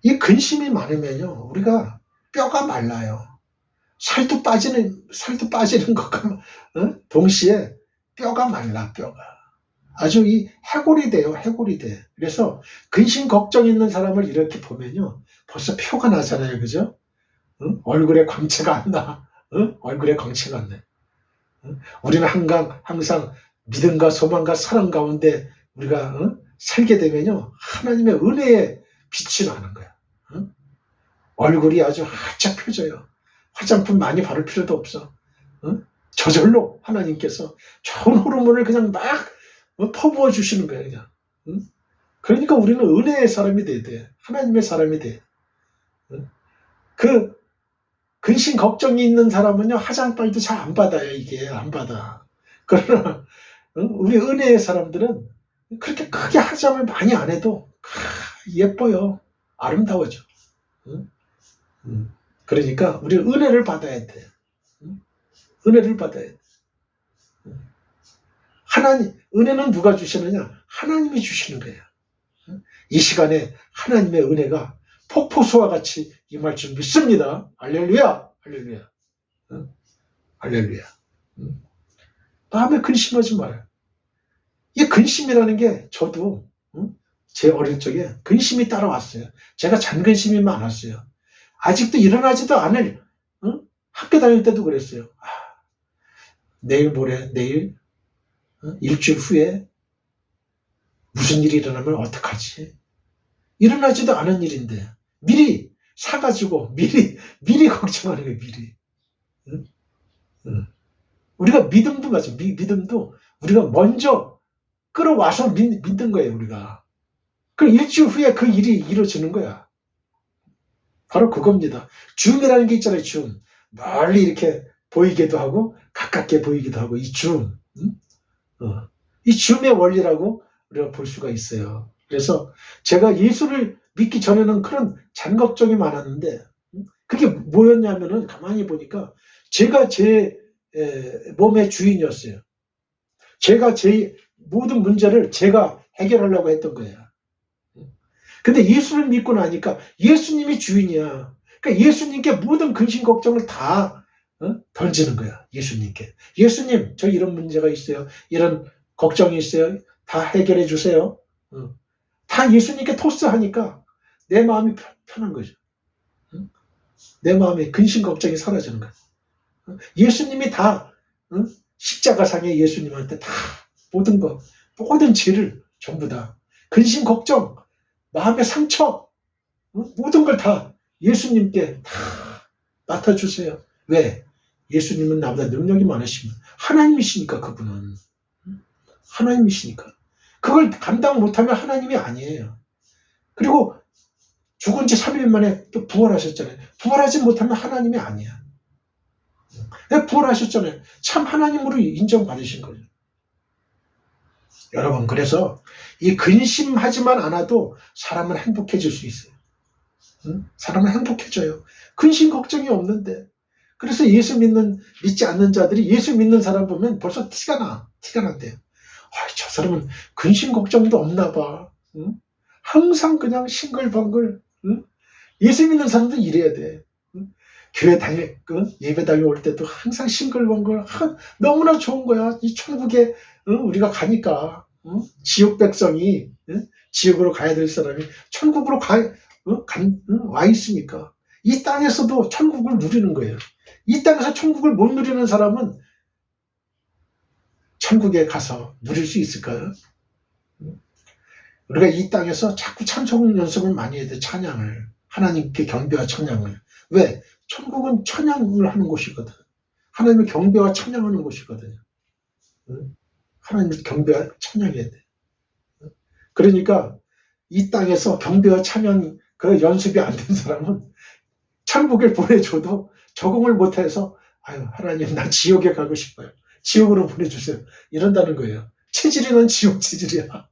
이 근심이 많으면요, 우리가 뼈가 말라요. 살도 빠지는 것과 동시에 뼈가 말라, 뼈가. 아주 이 해골이 돼요, 해골이 돼. 그래서 근심 걱정 있는 사람을 이렇게 보면요, 벌써 표가 나잖아요, 그죠? 얼굴에 광채가 안 나. 얼굴에 광채가 안 나. 우리는 항상 믿음과 소망과 사랑 가운데 우리가 살게 되면요, 하나님의 은혜에 빛이 나는 거야. 얼굴이 아주 활짝 펴져요. 화장품 많이 바를 필요도 없어. 저절로 하나님께서 좋은 호르몬을 그냥 막 퍼부어 주시는 거야, 그냥. 그러니까 우리는 은혜의 사람이 돼야 돼. 하나님의 사람이 돼. 그 근심 걱정이 있는 사람은요, 화장빨도 잘 안 받아요. 이게 안 받아. 그러나 우리 은혜의 사람들은 그렇게 크게 화장을 많이 안 해도 예뻐요. 아름다워져. 그러니까 우리 은혜를 받아야 돼. 은혜를 받아야 돼. 하나님, 은혜는 누가 주시느냐? 하나님이 주시는 거예요. 이 시간에 하나님의 은혜가 폭포수와 같이 임할 줄 믿습니다. 할렐루야, 할렐루야, 할렐루야. 마음에 근심하지 말아요. 이 근심이라는 게 저도 제 어릴 적에 근심이 따라왔어요. 제가 잔근심이 많았어요. 아직도 일어나지도 않을 학교 다닐 때도 그랬어요. 내일 모레, 내일 일주일 후에 무슨 일이 일어나면 어떡하지? 일어나지도 않은 일인데 미리 사가지고 미리 걱정하는 거예요. 미리. 우리가 믿음도 맞아. 믿음도 우리가 먼저 끌어와서 믿는 거예요. 우리가. 그럼 일주일 후에 그 일이 이루어지는 거야. 바로 그겁니다. 줌이라는 게 있잖아요. 줌. 멀리 이렇게 보이기도 하고 가깝게 보이기도 하고 이 줌. 이 줌의 원리라고 우리가 볼 수가 있어요. 그래서 제가 예수를 믿기 전에는 그런 잔걱정이 많았는데 그게 뭐였냐면은 가만히 보니까 제가 제 몸의 주인이었어요. 제가 제 모든 문제를 제가 해결하려고 했던 거예요. 근데 예수를 믿고 나니까 예수님이 주인이야. 그러니까 예수님께 모든 근심 걱정을 다 던지는 거야. 예수님께. 예수님, 저 이런 문제가 있어요. 이런 걱정이 있어요. 다 해결해 주세요. 다 예수님께 토스하니까 내 마음이 편한 거죠. 내 마음에 근심 걱정이 사라지는 거야. 예수님이 다 십자가상의 예수님한테 다 모든 죄를 전부 다 근심 걱정, 마음의 상처, 모든 걸 다 예수님께 다 맡아주세요. 왜? 예수님은 나보다 능력이 많으시면 하나님이시니까. 그분은 하나님이시니까. 그걸 감당 못하면 하나님이 아니에요. 그리고 죽은 지 3일 만에 또 부활하셨잖아요. 부활하지 못하면 하나님이 아니야. 부활하셨잖아요. 참 하나님으로 인정받으신 거죠. 여러분, 그래서 이 근심하지만 않아도 사람은 행복해질 수 있어요. 사람은 행복해져요. 근심 걱정이 없는데. 그래서 믿지 않는 자들이 예수 믿는 사람 보면 벌써 티가 난대요. 저 사람은 근심 걱정도 없나 봐. 항상 그냥 싱글벙글. 예수 믿는 사람도 이래야 돼. 교회 예배 다녀올 때도 항상 싱글벙글. 너무나 좋은 거야. 이 천국에 우리가 가니까. 지옥 백성이, 지옥으로 가야 될 사람이 천국으로 와 있습니까? 이 땅에서도 천국을 누리는 거예요. 이 땅에서 천국을 못 누리는 사람은 천국에 가서 누릴 수 있을까요? 우리가 이 땅에서 자꾸 찬송 연습을 많이 해야 돼. 찬양을. 하나님께 경배와 찬양을. 왜? 천국은 찬양을 하는 곳이거든. 하나님의 경배와 찬양하는 곳이거든요. 하나님의 경배와 찬양해야 돼. 그러니까 이 땅에서 경배와 찬양 그 연습이 안 된 사람은 천국에 보내줘도 적응을 못해서 아유 하나님 나 지옥에 가고 싶어요. 지옥으로 보내주세요. 이런다는 거예요. 체질이는 지옥 체질이야.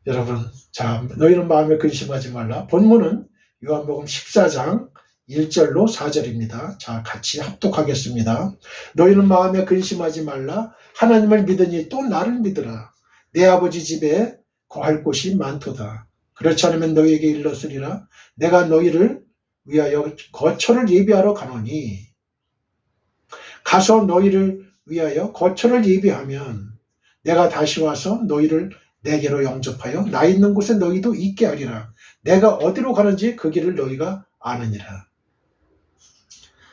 여러분, 자, 너희는 마음에 근심하지 말라. 본문은 요한복음 14장 1절로 4절입니다. 자, 같이 합독하겠습니다. 너희는 마음에 근심하지 말라. 하나님을 믿으니 또 나를 믿으라. 내 아버지 집에 거할 곳이 많도다. 그렇지 않으면 너희에게 일렀으리라. 내가 너희를 위하여 거처를 예비하러 가노니 가서 너희를 위하여 거처를 예비하면 내가 다시 와서 너희를 내게로 영접하여 나 있는 곳에 너희도 있게 하리라. 내가 어디로 가는지 그 길을 너희가 아느니라.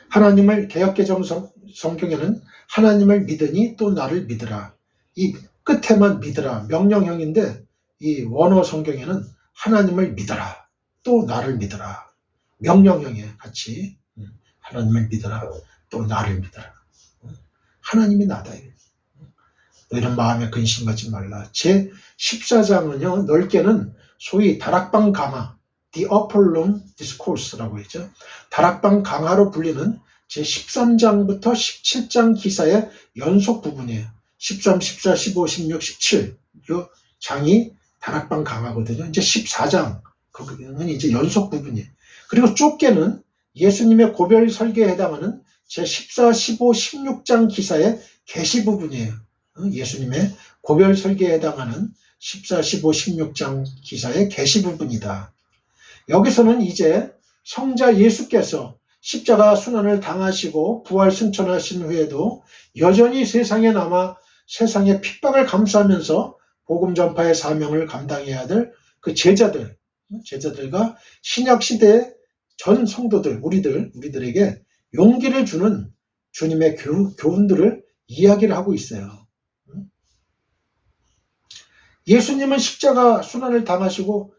하나님을 개역개정 성경에는 하나님을 믿으니 또 나를 믿으라. 이 끝에만 믿으라 명령형인데 이 원어 성경에는 하나님을 믿어라 또 나를 믿어라 명령형에 같이 하나님을 믿어라 또 나를 믿어라. 하나님이 나다. 너희는 마음에 근심하지 말라. 제 14장은요 넓게는 소위 다락방 강화 The Upper Room Discourse라고 했죠. 다락방 강화로 불리는 제 13장부터 17장 기사의 연속 부분이에요. 13, 14, 15, 16, 17 이 장이 다락방 강화거든요. 이제 14장 거기는 이제 연속 부분이에요. 그리고 좁게는 예수님의 고별 설계에 해당하는 제 14, 15, 16장 기사의 계시 부분이에요. 예수님의 고별 설계에 해당하는 14, 15, 16장 기사의 계시 부분이다. 여기서는 이제 성자 예수께서 십자가 순환을 당하시고 부활 승천하신 후에도 여전히 세상에 남아 세상의 핍박을 감수하면서 복음 전파의 사명을 감당해야 될 그 제자들과 신약시대의 전 성도들, 우리들에게 용기를 주는 주님의 교훈들을 이야기를 하고 있어요. 예수님은 십자가 순환을 당하시고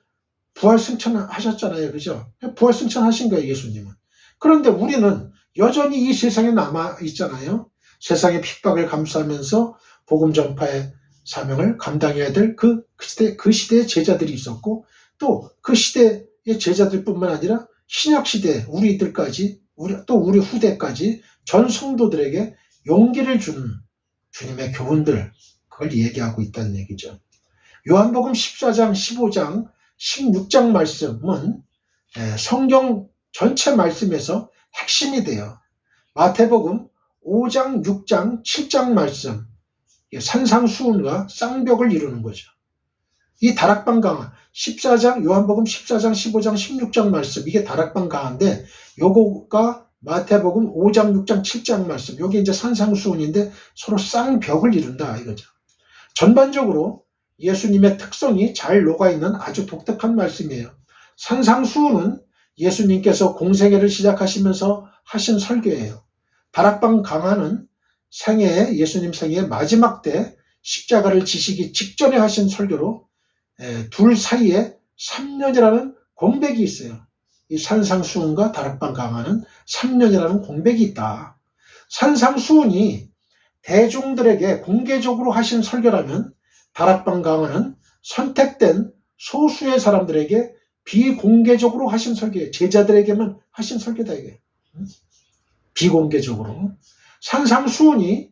부활 승천하셨잖아요. 그죠? 부활 승천하신 거예요, 예수님은. 그런데 우리는 여전히 이 세상에 남아 있잖아요. 세상의 핍박을 감수하면서 복음 전파의 사명을 감당해야 될 그 시대의 제자들이 있었고 또 그 시대의 제자들뿐만 아니라 신약시대 우리들까지 또 우리 후대까지 전 성도들에게 용기를 주는 주님의 교훈들 그걸 얘기하고 있다는 얘기죠. 요한복음 14장, 15장, 16장 말씀은 성경 전체 말씀에서 핵심이 돼요. 마태복음 5장, 6장, 7장 말씀 산상수훈과 쌍벽을 이루는 거죠. 이 다락방 강화 14장 요한복음 14장 15장 16장 말씀 이게 다락방 강화인데 요거가 마태복음 5장 6장 7장 말씀 요게 이제 산상수훈인데 서로 쌍벽을 이룬다 이거죠. 전반적으로 예수님의 특성이 잘 녹아있는 아주 독특한 말씀이에요. 산상수훈은 예수님께서 공생애를 시작하시면서 하신 설교예요. 다락방 강화는 예수님 생애의 마지막 때 십자가를 지시기 직전에 하신 설교로 둘 사이에 3년이라는 공백이 있어요. 이 산상수훈과 다락방 강화는 3년이라는 공백이 있다. 산상수훈이 대중들에게 공개적으로 하신 설교라면 다락방 강화는 선택된 소수의 사람들에게 비공개적으로 하신 설교예요. 제자들에게만 하신 설교다 이게. 비공개적으로. 산상수훈이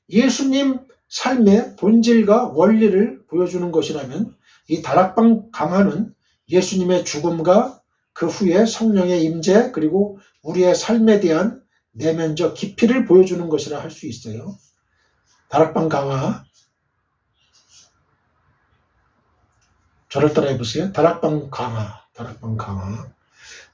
예수님 삶의 본질과 원리를 보여주는 것이라면 이 다락방 강화는 예수님의 죽음과 그 후에 성령의 임재 그리고 우리의 삶에 대한 내면적 깊이를 보여주는 것이라 할 수 있어요. 다락방 강화 저를 따라해 보세요. 다락방 강화.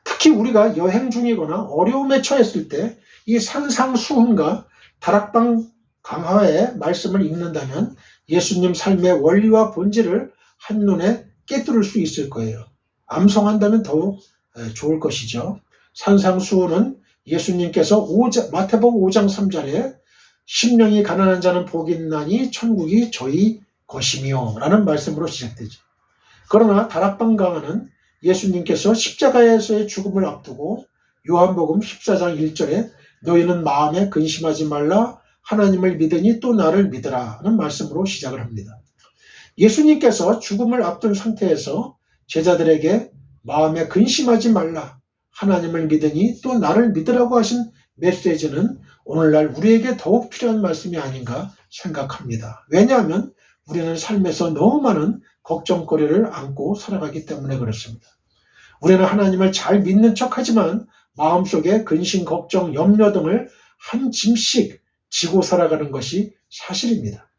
특히 우리가 여행 중이거나 어려움에 처했을 때 이 산상수훈과 다락방 강화의 말씀을 읽는다면 예수님 삶의 원리와 본질을 한눈에 깨뜨릴 수 있을 거예요. 암송한다면 더욱 좋을 것이죠. 산상수훈은 예수님께서 마태복음 5장 3절에 심령이 가난한 자는 복이 있나니 천국이 저희 것이며 라는 말씀으로 시작되죠. 그러나 다락방 강화는 예수님께서 십자가에서의 죽음을 앞두고 요한복음 14장 1절에 너희는 마음에 근심하지 말라 하나님을 믿으니 또 나를 믿으라 는 말씀으로 시작을 합니다. 예수님께서 죽음을 앞둔 상태에서 제자들에게 마음에 근심하지 말라 하나님을 믿으니 또 나를 믿으라고 하신 메시지는 오늘날 우리에게 더욱 필요한 말씀이 아닌가 생각합니다. 왜냐하면 우리는 삶에서 너무 많은 걱정거리를 안고 살아가기 때문에 그렇습니다. 우리는 하나님을 잘 믿는 척하지만 마음속에 근심, 걱정, 염려 등을 한 짐씩 지고 살아가는 것이 사실입니다.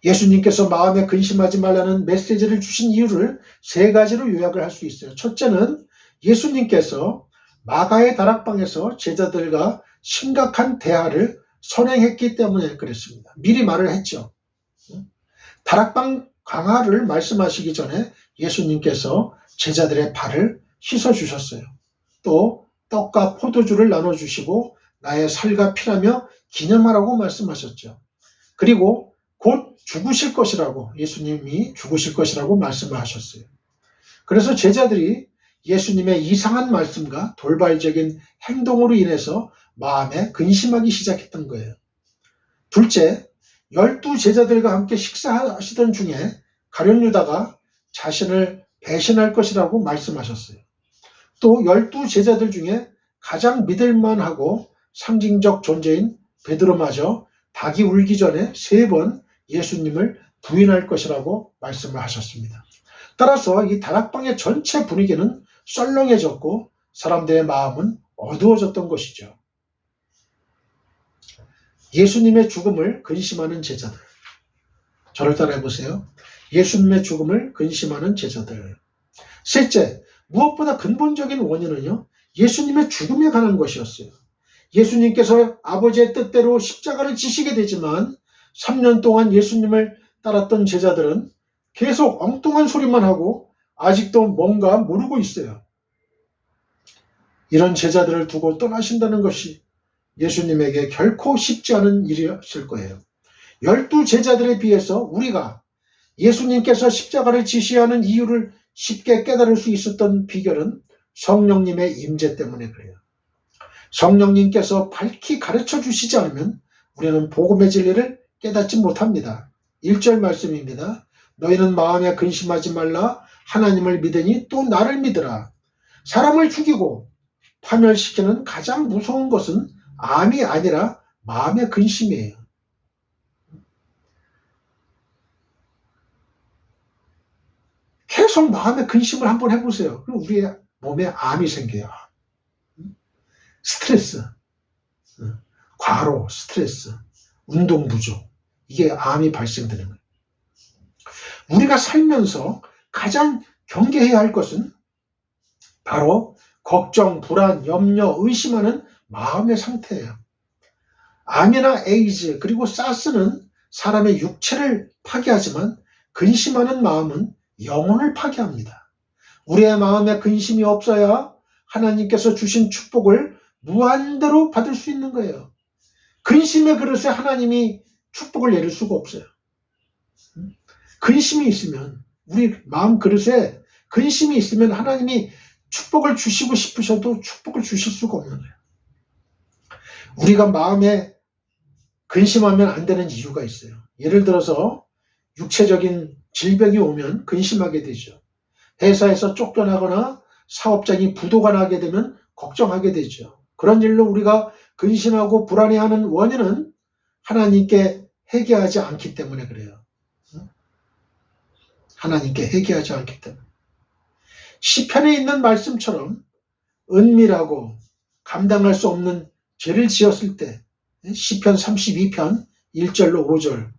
예수님께서 마음에 근심하지 말라는 메시지를 주신 이유를 세 가지로 요약을 할 수 있어요. 첫째는 예수님께서 마가의 다락방에서 제자들과 심각한 대화를 선행했기 때문에 그랬습니다. 미리 말을 했죠. 다락방 강화를 말씀하시기 전에 예수님께서 제자들의 발을 씻어주셨어요. 또 떡과 포도주를 나눠주시고 나의 살과 피라며 기념하라고 말씀하셨죠. 그리고 곧 죽으실 것이라고 예수님이 죽으실 것이라고 말씀을 하셨어요. 그래서 제자들이 예수님의 이상한 말씀과 돌발적인 행동으로 인해서 마음에 근심하기 시작했던 거예요. 둘째, 12 제자들과 함께 식사하시던 중에 가룟 유다가 자신을 배신할 것이라고 말씀하셨어요. 또 12 제자들 중에 가장 믿을만하고 상징적 존재인 베드로마저 닭이 울기 전에 3번 예수님을 부인할 것이라고 말씀을 하셨습니다. 따라서 이 다락방의 전체 분위기는 썰렁해졌고 사람들의 마음은 어두워졌던 것이죠. 예수님의 죽음을 근심하는 제자들. 저를 따라해 보세요. 예수님의 죽음을 근심하는 제자들. 셋째, 무엇보다 근본적인 원인은요, 예수님의 죽음에 관한 것이었어요. 예수님께서 아버지의 뜻대로 십자가를 지시게 되지만 3년 동안 예수님을 따랐던 제자들은 계속 엉뚱한 소리만 하고 아직도 뭔가 모르고 있어요. 이런 제자들을 두고 떠나신다는 것이 예수님에게 결코 쉽지 않은 일이었을 거예요. 12 제자들에 비해서 우리가 예수님께서 십자가를 지시하는 이유를 쉽게 깨달을 수 있었던 비결은 성령님의 임재 때문에 그래요. 성령님께서 밝히 가르쳐 주시지 않으면 우리는 복음의 진리를 깨닫지 못합니다. 1절 말씀입니다. 너희는 마음에 근심하지 말라 하나님을 믿으니 또 나를 믿으라. 사람을 죽이고 파멸시키는 가장 무서운 것은 암이 아니라 마음의 근심이에요. 계속 마음의 근심을 한번 해보세요. 그럼 우리의 몸에 암이 생겨요. 스트레스, 과로, 스트레스, 운동 부족, 이게 암이 발생되는 거예요. 우리가 살면서 가장 경계해야 할 것은 바로 걱정, 불안, 염려, 의심하는 마음의 상태예요. 암이나 에이즈 그리고 사스는 사람의 육체를 파괴하지만 근심하는 마음은 영혼을 파괴합니다. 우리의 마음에 근심이 없어야 하나님께서 주신 축복을 무한대로 받을 수 있는 거예요. 근심의 그릇에 하나님이 축복을 내릴 수가 없어요. 근심이 있으면, 우리 마음 그릇에 근심이 있으면 하나님이 축복을 주시고 싶으셔도 축복을 주실 수가 없는 거예요. 우리가 마음에 근심하면 안 되는 이유가 있어요. 예를 들어서 육체적인 질병이 오면 근심하게 되죠. 회사에서 쫓겨나거나 사업장이 부도가 나게 되면 걱정하게 되죠. 그런 일로 우리가 근심하고 불안해하는 원인은 하나님께 회개하지 않기 때문에 그래요. 하나님께 회개하지 않기 때문에. 시편에 있는 말씀처럼 은밀하고 감당할 수 없는 죄를 지었을 때 시편 32편 1절로 5절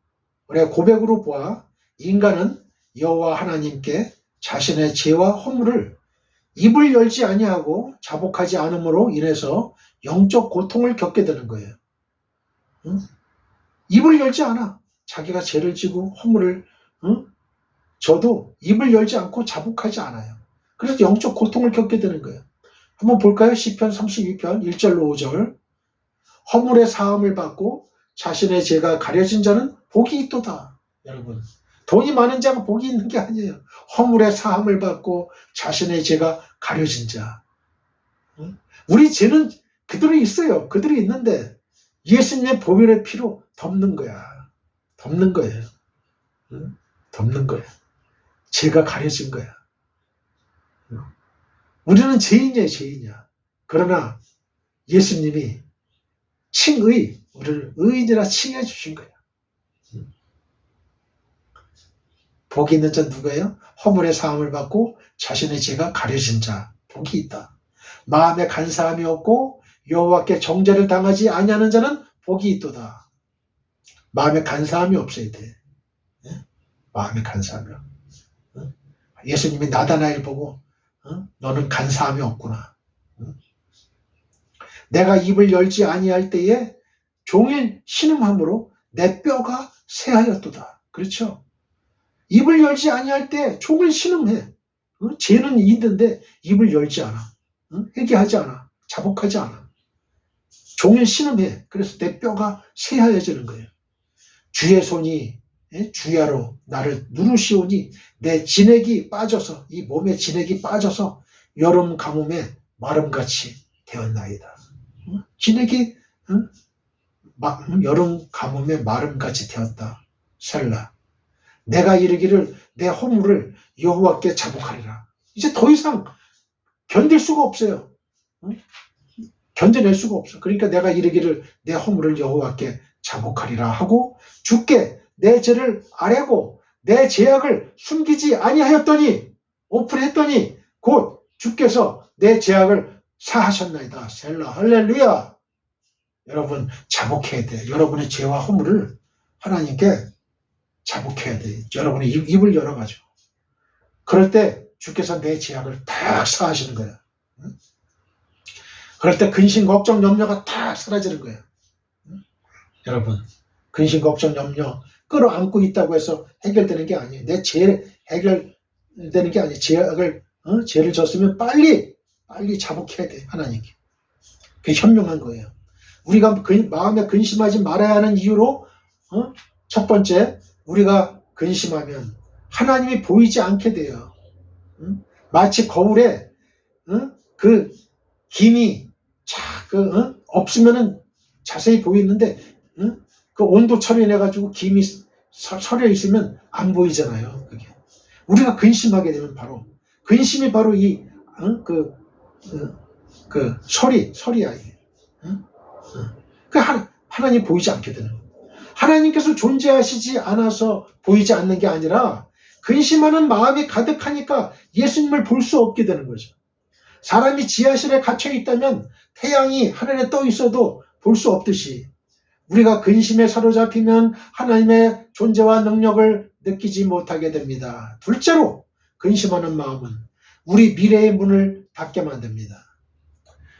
우리가 고백으로 보아 인간은 여호와 하나님께 자신의 죄와 허물을 입을 열지 아니하고 자복하지 않음으로 인해서 영적 고통을 겪게 되는 거예요. 입을 열지 않아. 자기가 죄를 지고 허물을 저도 입을 열지 않고 자복하지 않아요. 그래서 영적 고통을 겪게 되는 거예요. 한번 볼까요? 시편 32편 1절로 5절. 허물의 사함을 받고 자신의 죄가 가려진 자는 복이 있도다. 여러분, 돈이 많은 자가 복이 있는 게 아니에요. 허물의 사함을 받고 자신의 죄가 가려진 자. 우리 죄는 그들이 있어요. 그들이 있는데 예수님의 보혈의 피로 덮는 거야. 덮는 거예요. 덮는 거야. 죄가 가려진 거야. 우리는 죄인이야, 죄인이야. 그러나 예수님이 칭의, 우리를 의인이라 칭해 주신 거야. 복이 있는 자는 누구예요? 허물의 사함을 받고 자신의 죄가 가려진 자. 복이 있다. 마음에 간사함이 없고 여호와께 정죄를 당하지 아니하는 자는 복이 있도다. 마음에 간사함이 없어야 돼. 마음에 간사함이 없어. 예수님이 나다나엘 보고 너는 간사함이 없구나. 내가 입을 열지 아니할 때에 종일 신음함으로 내 뼈가 새하였도다. 그렇죠? 입을 열지 아니할 때 종일 신음해. 죄는 있는데 입을 열지 않아. 회개하지 않아. 자복하지 않아. 종일 신음해. 그래서 내 뼈가 새하여지는 거예요. 주의 손이 주야로 나를 누르시오니 내 진액이 빠져서, 이 몸에 진액이 빠져서 여름 가뭄에 마름같이 되었나이다. 진액이 여름 가뭄에 마름같이 되었다. 셀라. 내가 이르기를 내 허물을 여호와께 자복하리라. 이제 더 이상 견딜 수가 없어요. 견뎌낼 수가 없어. 그러니까 내가 이르기를 내 허물을 여호와께 자복하리라 하고 주께 내 죄를 아뢰고 내 죄악을 숨기지 아니하였더니, 오픈했더니 곧 주께서 내 죄악을 사하셨나이다. 셀라. 할렐루야. 여러분 자복해야 돼. 여러분의 죄와 허물을 하나님께 자복해야 돼. 여러분의 입을 열어가지고. 그럴 때 주께서 내 죄악을 딱 사하시는 거야. 그럴 때 근심, 걱정, 염려가 딱 사라지는 거야. 여러분, 근심, 걱정, 염려 끌어안고 있다고 해서 해결되는 게 아니에요. 내 죄 해결되는 게 아니에요. 죄를 졌으면 빨리 자복해야 돼. 하나님께. 그게 현명한 거예요. 우리가 마음에 근심하지 말아야 하는 이유로 첫 번째, 우리가 근심하면 하나님이 보이지 않게 돼요. 마치 거울에 그 김이 없으면은 자세히 보이는데 그 온도 처리해 가지고 김이 서려 있으면 안 보이잖아요. 그게. 우리가 근심하게 되면 바로 근심이 바로 이 설이야 이게. 하나님 보이지 않게 되는 거예요. 하나님께서 존재하시지 않아서 보이지 않는 게 아니라 근심하는 마음이 가득하니까 예수님을 볼 수 없게 되는 거죠. 사람이 지하실에 갇혀 있다면 태양이 하늘에 떠 있어도 볼 수 없듯이 우리가 근심에 사로잡히면 하나님의 존재와 능력을 느끼지 못하게 됩니다. 둘째로 근심하는 마음은 우리 미래의 문을 닫게 만듭니다.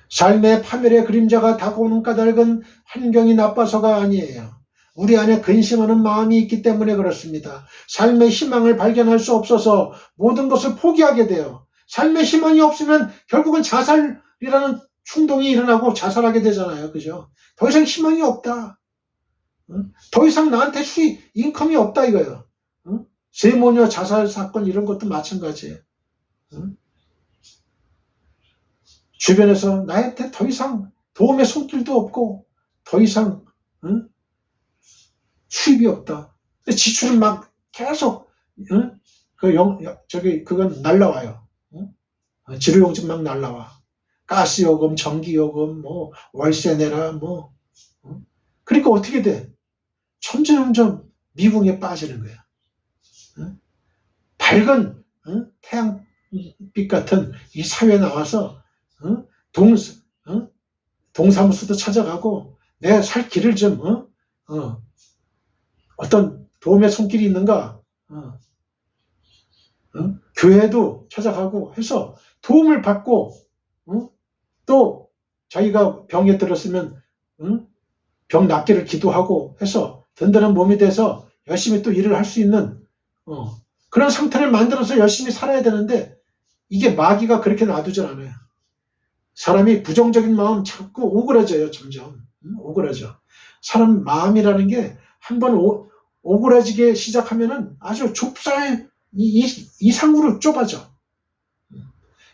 삶의 파멸의 그림자가 다가오는 까닭은 환경이 나빠서가 아니에요. 우리 안에 근심하는 마음이 있기 때문에 그렇습니다. 삶의 희망을 발견할 수 없어서 모든 것을 포기하게 돼요. 삶의 희망이 없으면 결국은 자살이라는 충동이 일어나고 자살하게 되잖아요. 그죠? 더 이상 희망이 없다. 더 이상 나한테 인컴이 없다 이거예요. 세모녀 자살 사건 이런 것도 마찬가지예요. 주변에서 나한테 더 이상 도움의 손길도 없고 더 이상 수입이 없다. 근데 지출은 막 계속 그건 날라와요. 지료용지 막 날라와. 가스요금, 전기요금, 뭐 월세 내라, 뭐. 그러니까 어떻게 돼? 점점 미궁에 빠지는 거야. 밝은 태양빛 같은 이 사회에 나와서 동사무소도 찾아가고 내 살 길을 좀 어떤 도움의 손길이 있는가? 교회도 찾아가고 해서 도움을 받고 또 자기가 병에 들었으면 병 낫기를 기도하고 해서 든든한 몸이 돼서 열심히 또 일을 할 수 있는 그런 상태를 만들어서 열심히 살아야 되는데 이게 마귀가 그렇게 놔두질 않아요. 사람이 부정적인 마음 자꾸 오그라져요. 점점 오그라져. 사람 마음이라는 게 한번 오그라지게 시작하면은 아주 좁쌀 이상으로 좁아져.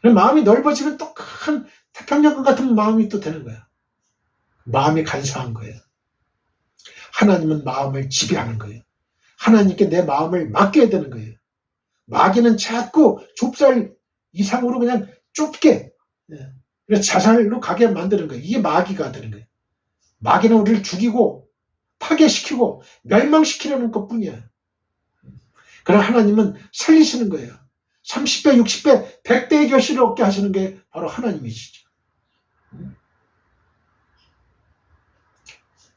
마음이 넓어지면 또 큰 태평양 같은 마음이 또 되는 거야. 마음이 간사한 거예요. 하나님은 마음을 지배하는 거예요. 하나님께 내 마음을 맡겨야 되는 거예요. 마귀는 자꾸 좁쌀 이상으로 그냥 좁게 그래서 자살로 가게 만드는 거예요. 이게 마귀가 되는 거예요. 마귀는 우리를 죽이고 파괴시키고 멸망시키려는 것뿐이에요. 그러나 하나님은 살리시는 거예요. 30배, 60배, 100배의 결실을 얻게 하시는 게 바로 하나님이시죠.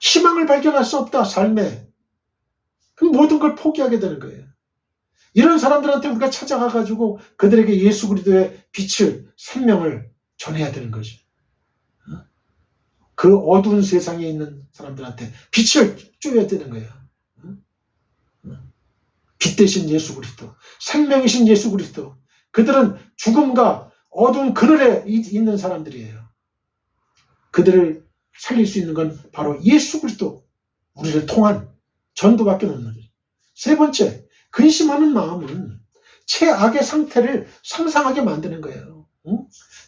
희망을 발견할 수 없다, 삶에. 그럼 모든 걸 포기하게 되는 거예요. 이런 사람들한테 우리가 찾아가가지고 그들에게 예수 그리스도의 빛을, 생명을 전해야 되는 거죠. 그 어두운 세상에 있는 사람들한테 빛을 쪼야 되는 거예요. 빛 대신 예수 그리스도, 생명이신 예수 그리스도. 그들은 죽음과 어두운 그늘에 있는 사람들이에요. 그들을 살릴 수 있는 건 바로 예수 그리스도, 우리를 통한 전도밖에 없는 거죠. 세 번째, 근심하는 마음은 최악의 상태를 상상하게 만드는 거예요.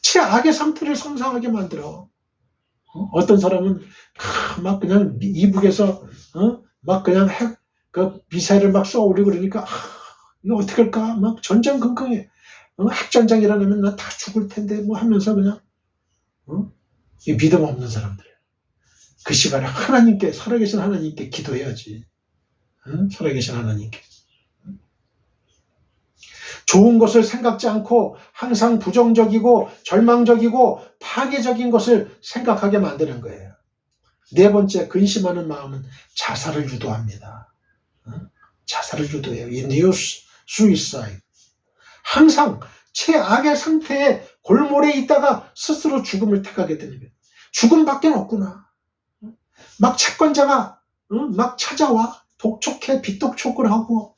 최악의 상태를 상상하게 만들어. 어떤 사람은 막 그냥 이북에서 막 그냥 그 미사일을 막 쏘아올리고 그러니까 이거 어떻게 할까? 막 전전긍긍해. 핵전쟁 일어나면 나 다 죽을 텐데 뭐 하면서 그냥 이 믿음 없는 사람들. 그 시간에 하나님께, 살아계신 하나님께 기도해야지. 살아계신 하나님께. 좋은 것을 생각지 않고 항상 부정적이고 절망적이고 파괴적인 것을 생각하게 만드는 거예요. 네 번째, 근심하는 마음은 자살을 유도합니다. 자살을 유도해요. Induce suicide. 항상 최악의 상태에 골몰에 있다가 스스로 죽음을 택하게 되는 거예요. 죽음밖에 없구나. 막 채권자가 막 찾아와. 독촉해, 빚독촉을 하고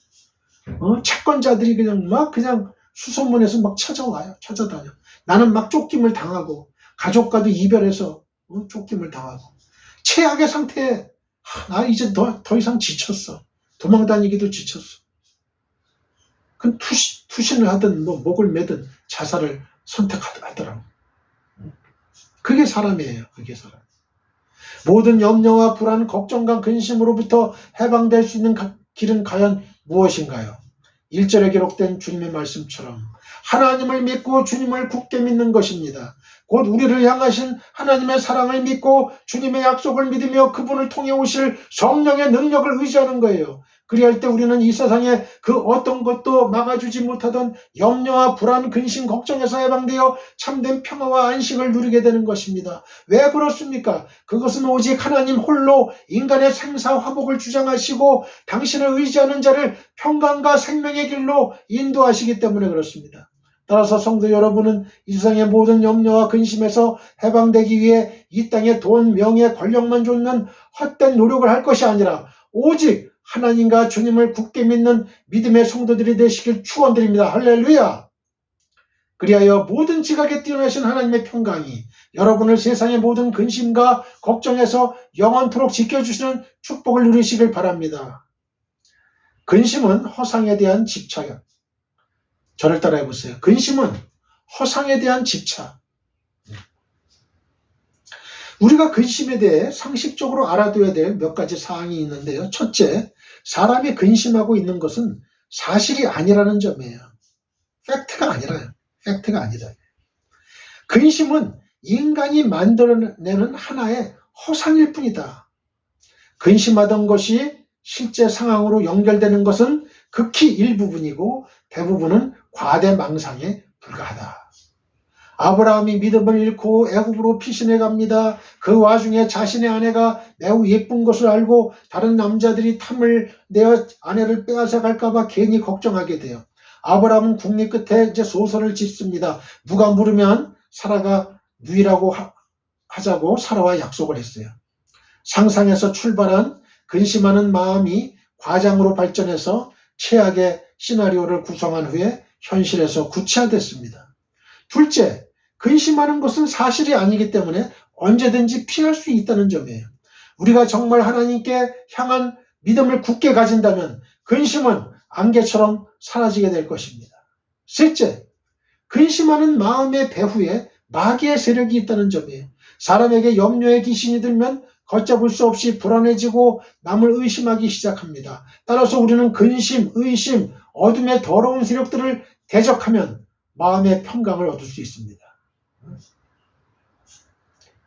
채권자들이 그냥 수소문해서 막 찾아와요. 찾아다녀. 나는 막 쫓김을 당하고 가족과도 이별해서 쫓김을 당하고 최악의 상태에 나 이제 더 이상 지쳤어. 도망다니기도 지쳤어. 그럼 투신을 하든 뭐 목을 매든 자살을 선택하더라고. 그게 사람이에요. 그게 사람. 모든 염려와 불안, 걱정과 근심으로부터 해방될 수 있는 길은 과연 무엇인가요? 1절에 기록된 주님의 말씀처럼 하나님을 믿고 주님을 굳게 믿는 것입니다. 곧 우리를 향하신 하나님의 사랑을 믿고 주님의 약속을 믿으며 그분을 통해 오실 성령의 능력을 의지하는 거예요. 그리할 때 우리는 이 세상에 그 어떤 것도 막아주지 못하던 염려와 불안, 근심, 걱정에서 해방되어 참된 평화와 안식을 누리게 되는 것입니다. 왜 그렇습니까? 그것은 오직 하나님 홀로 인간의 생사 화복을 주장하시고 당신을 의지하는 자를 평강과 생명의 길로 인도하시기 때문에 그렇습니다. 따라서 성도 여러분은 이 세상의 모든 염려와 근심에서 해방되기 위해 이 땅에 돈, 명예, 권력만 쫓는 헛된 노력을 할 것이 아니라 오직 하나님과 주님을 굳게 믿는 믿음의 성도들이 되시길 축원드립니다. 할렐루야. 그리하여 모든 지각에 뛰어나신 하나님의 평강이 여러분을 세상의 모든 근심과 걱정에서 영원토록 지켜주시는 축복을 누리시길 바랍니다. 근심은 허상에 대한 집착이야. 저를 따라해 보세요. 근심은 허상에 대한 집착. 우리가 근심에 대해 상식적으로 알아둬야 될 몇 가지 사항이 있는데요. 첫째, 사람이 근심하고 있는 것은 사실이 아니라는 점이에요. 팩트가 아니라요. 팩트가 아니다. 근심은 인간이 만들어내는 하나의 허상일 뿐이다. 근심하던 것이 실제 상황으로 연결되는 것은 극히 일부분이고 대부분은 과대망상에 불과하다. 아브라함이 믿음을 잃고 애굽으로 피신해 갑니다. 그 와중에 자신의 아내가 매우 예쁜 것을 알고 다른 남자들이 탐을 내어 아내를 빼앗아 갈까봐 괜히 걱정하게 돼요. 아브라함은 국리 끝에 이제 소설을 짓습니다. 누가 물으면 사라가 누이라고 하자고 사라와 약속을 했어요. 상상에서 출발한 근심하는 마음이 과장으로 발전해서 최악의 시나리오를 구성한 후에 현실에서 구체화됐습니다. 둘째, 근심하는 것은 사실이 아니기 때문에 언제든지 피할 수 있다는 점이에요. 우리가 정말 하나님께 향한 믿음을 굳게 가진다면 근심은 안개처럼 사라지게 될 것입니다. 셋째, 근심하는 마음의 배후에 마귀의 세력이 있다는 점이에요. 사람에게 염려의 귀신이 들면 걷잡을 수 없이 불안해지고 남을 의심하기 시작합니다. 따라서 우리는 근심, 의심, 어둠의 더러운 세력들을 대적하면 마음의 평강을 얻을 수 있습니다.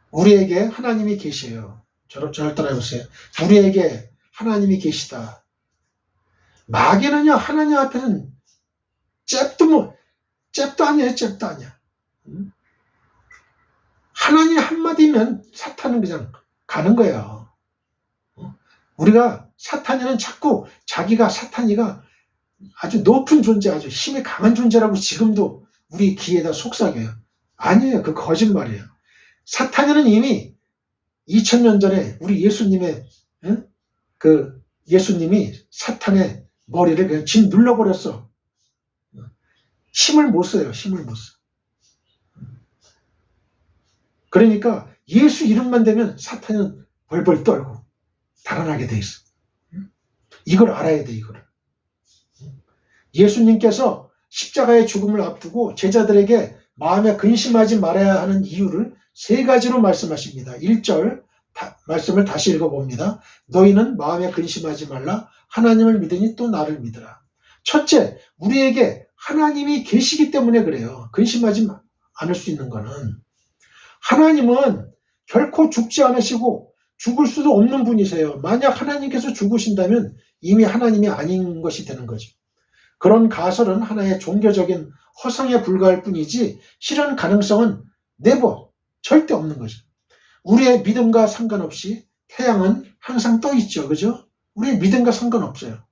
우리에게 하나님이 계셔요. 저를 따라해보세요. 우리에게 하나님이 계시다. 마귀는요, 하나님 앞에는 잽도 아니에요, 잽도 아니야. 하나님 한마디면 사탄은 그냥 가는 거예요. 우리가 사탄이는 자꾸 자기가 사탄이가 아주 높은 존재, 아주 힘이 강한 존재라고 지금도 우리 귀에다 속삭여요. 아니에요. 그 거짓말이에요. 사탄이는 이미 2000년 전에 우리 예수님의 예수님이 사탄의 머리를 그냥 진 눌러버렸어. 힘을 못 써요. 힘을 못 써. 그러니까 예수 이름만 되면 사탄은 벌벌 떨고 달아나게 돼 있어. 이걸 알아야 돼, 이거를. 예수님께서 십자가의 죽음을 앞두고 제자들에게 마음에 근심하지 말아야 하는 이유를 3가지로 말씀하십니다. 1절 말씀을 다시 읽어봅니다. 너희는 마음에 근심하지 말라. 하나님을 믿으니 또 나를 믿으라. 첫째, 우리에게 하나님이 계시기 때문에 그래요. 근심하지 않을 수 있는 거는. 하나님은 결코 죽지 않으시고 죽을 수도 없는 분이세요. 만약 하나님께서 죽으신다면 이미 하나님이 아닌 것이 되는 거죠. 그런 가설은 하나의 종교적인 허상에 불과할 뿐이지 실현 가능성은 절대 없는 거죠. 우리의 믿음과 상관없이 태양은 항상 떠 있죠. 그죠? 우리의 믿음과 상관없어요.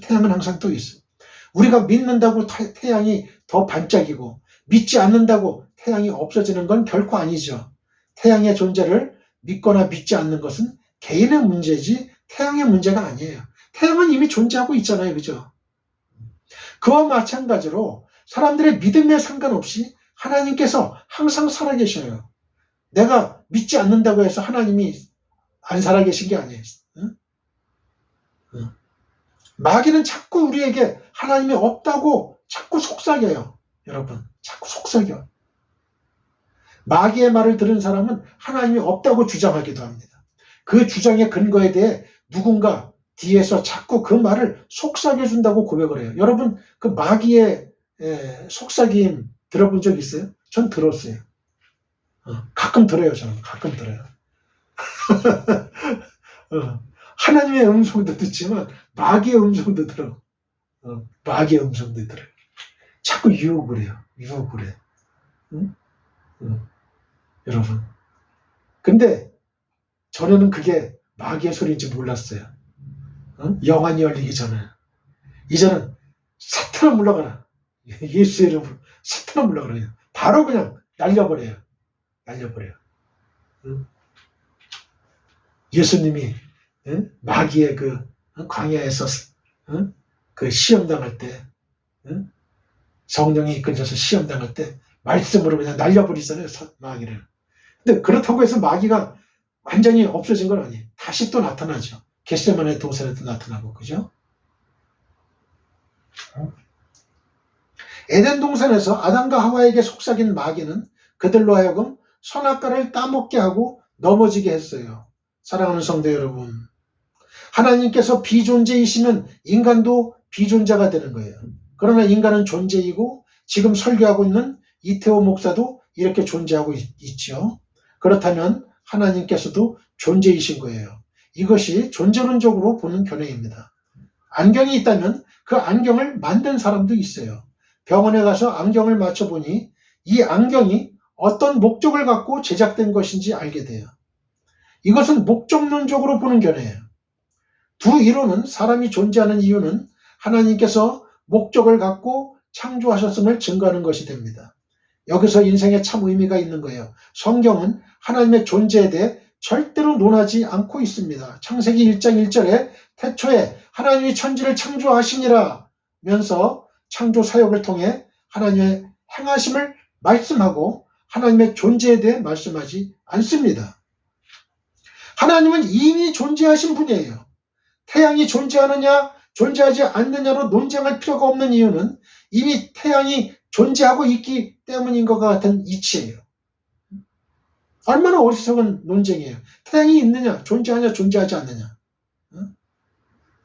태양은 항상 떠 있어요. 우리가 믿는다고 태양이 더 반짝이고 믿지 않는다고 태양이 없어지는 건 결코 아니죠. 태양의 존재를 믿거나 믿지 않는 것은 개인의 문제지 태양의 문제가 아니에요. 태양은 이미 존재하고 있잖아요. 그죠? 그와 마찬가지로 사람들의 믿음에 상관없이 하나님께서 항상 살아계셔요. 내가 믿지 않는다고 해서 하나님이 안 살아계신 게 아니에요. 마귀는 자꾸 우리에게 하나님이 없다고 자꾸 속삭여요. 여러분, 자꾸 속삭여. 마귀의 말을 들은 사람은 하나님이 없다고 주장하기도 합니다. 그 주장의 근거에 대해 누군가 뒤에서 자꾸 그 말을 속삭여준다고 고백을 해요. 여러분, 그 마귀의 속삭임 들어본 적 있어요? 전 들었어요. 가끔 들어요, 저는. 가끔 들어요. 하나님의 음성도 듣지만 마귀의 음성도 들어. 마귀의 음성도 들어요. 자꾸 유혹을 해요. 유혹을 해. 여러분. 근데 전에는 그게 마귀의 소리인지 몰랐어요. 영안이 열리기 전에. 이제는 사탄아 물러가라. 예수의 이름으로 사탄아 물러가라. 바로 그냥 날려버려요. 날려버려요. 예수님이 마귀의 그 광야에서 그 시험당할 때 성령이 이끌려서 시험당할 때 말씀으로 그냥 날려버리잖아요. 마귀를. 근데 그렇다고 해서 마귀가 완전히 없어진 건 아니에요. 다시 또 나타나죠. 겟세마네 동산에도 나타나고, 그죠? 에덴 동산에서 아담과 하와에게 속삭인 마귀는 그들로 하여금 선악과를 따먹게 하고 넘어지게 했어요. 사랑하는 성도 여러분, 하나님께서 비존재이시면 인간도 비존재가 되는 거예요. 그러나 인간은 존재이고 지금 설교하고 있는 이태호 목사도 이렇게 존재하고 있죠. 그렇다면 하나님께서도 존재이신 거예요. 이것이 존재론적으로 보는 견해입니다. 안경이 있다면 그 안경을 만든 사람도 있어요. 병원에 가서 안경을 맞춰보니 이 안경이 어떤 목적을 갖고 제작된 것인지 알게 돼요. 이것은 목적론적으로 보는 견해예요. 두 이론은 사람이 존재하는 이유는 하나님께서 목적을 갖고 창조하셨음을 증거하는 것이 됩니다. 여기서 인생에 참 의미가 있는 거예요. 성경은 하나님의 존재에 대해 절대로 논하지 않고 있습니다. 창세기 1장 1절에 태초에 하나님이 천지를 창조하시니라면서 창조 사역을 통해 하나님의 행하심을 말씀하고 하나님의 존재에 대해 말씀하지 않습니다. 하나님은 이미 존재하신 분이에요. 태양이 존재하느냐 존재하지 않느냐로 논쟁할 필요가 없는 이유는 이미 태양이 존재하고 있기 때문인 것 같은 이치예요. 얼마나 어리석은 논쟁이에요. 태양이 있느냐 존재하냐 존재하지 않느냐.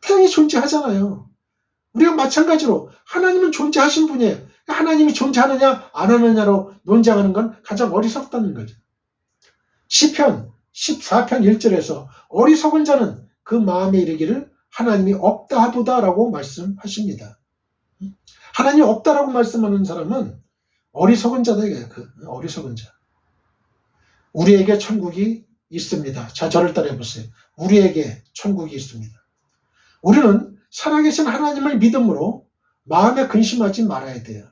태양이 존재하잖아요. 우리가 마찬가지로 하나님은 존재하신 분이에요. 하나님이 존재하느냐 안 하느냐로 논쟁하는 건 가장 어리석다는 거죠. 시편 14편 1절에서 어리석은 자는 그 마음에 이르기를 하나님이 없다 하도다라고 말씀하십니다. 하나님이 없다라고 말씀하는 사람은 어리석은 자다 이거예요. 그 어리석은 자. 우리에게 천국이 있습니다. 자, 저를 따라해 보세요. 우리에게 천국이 있습니다. 우리는 살아계신 하나님을 믿음으로 마음에 근심하지 말아야 돼요.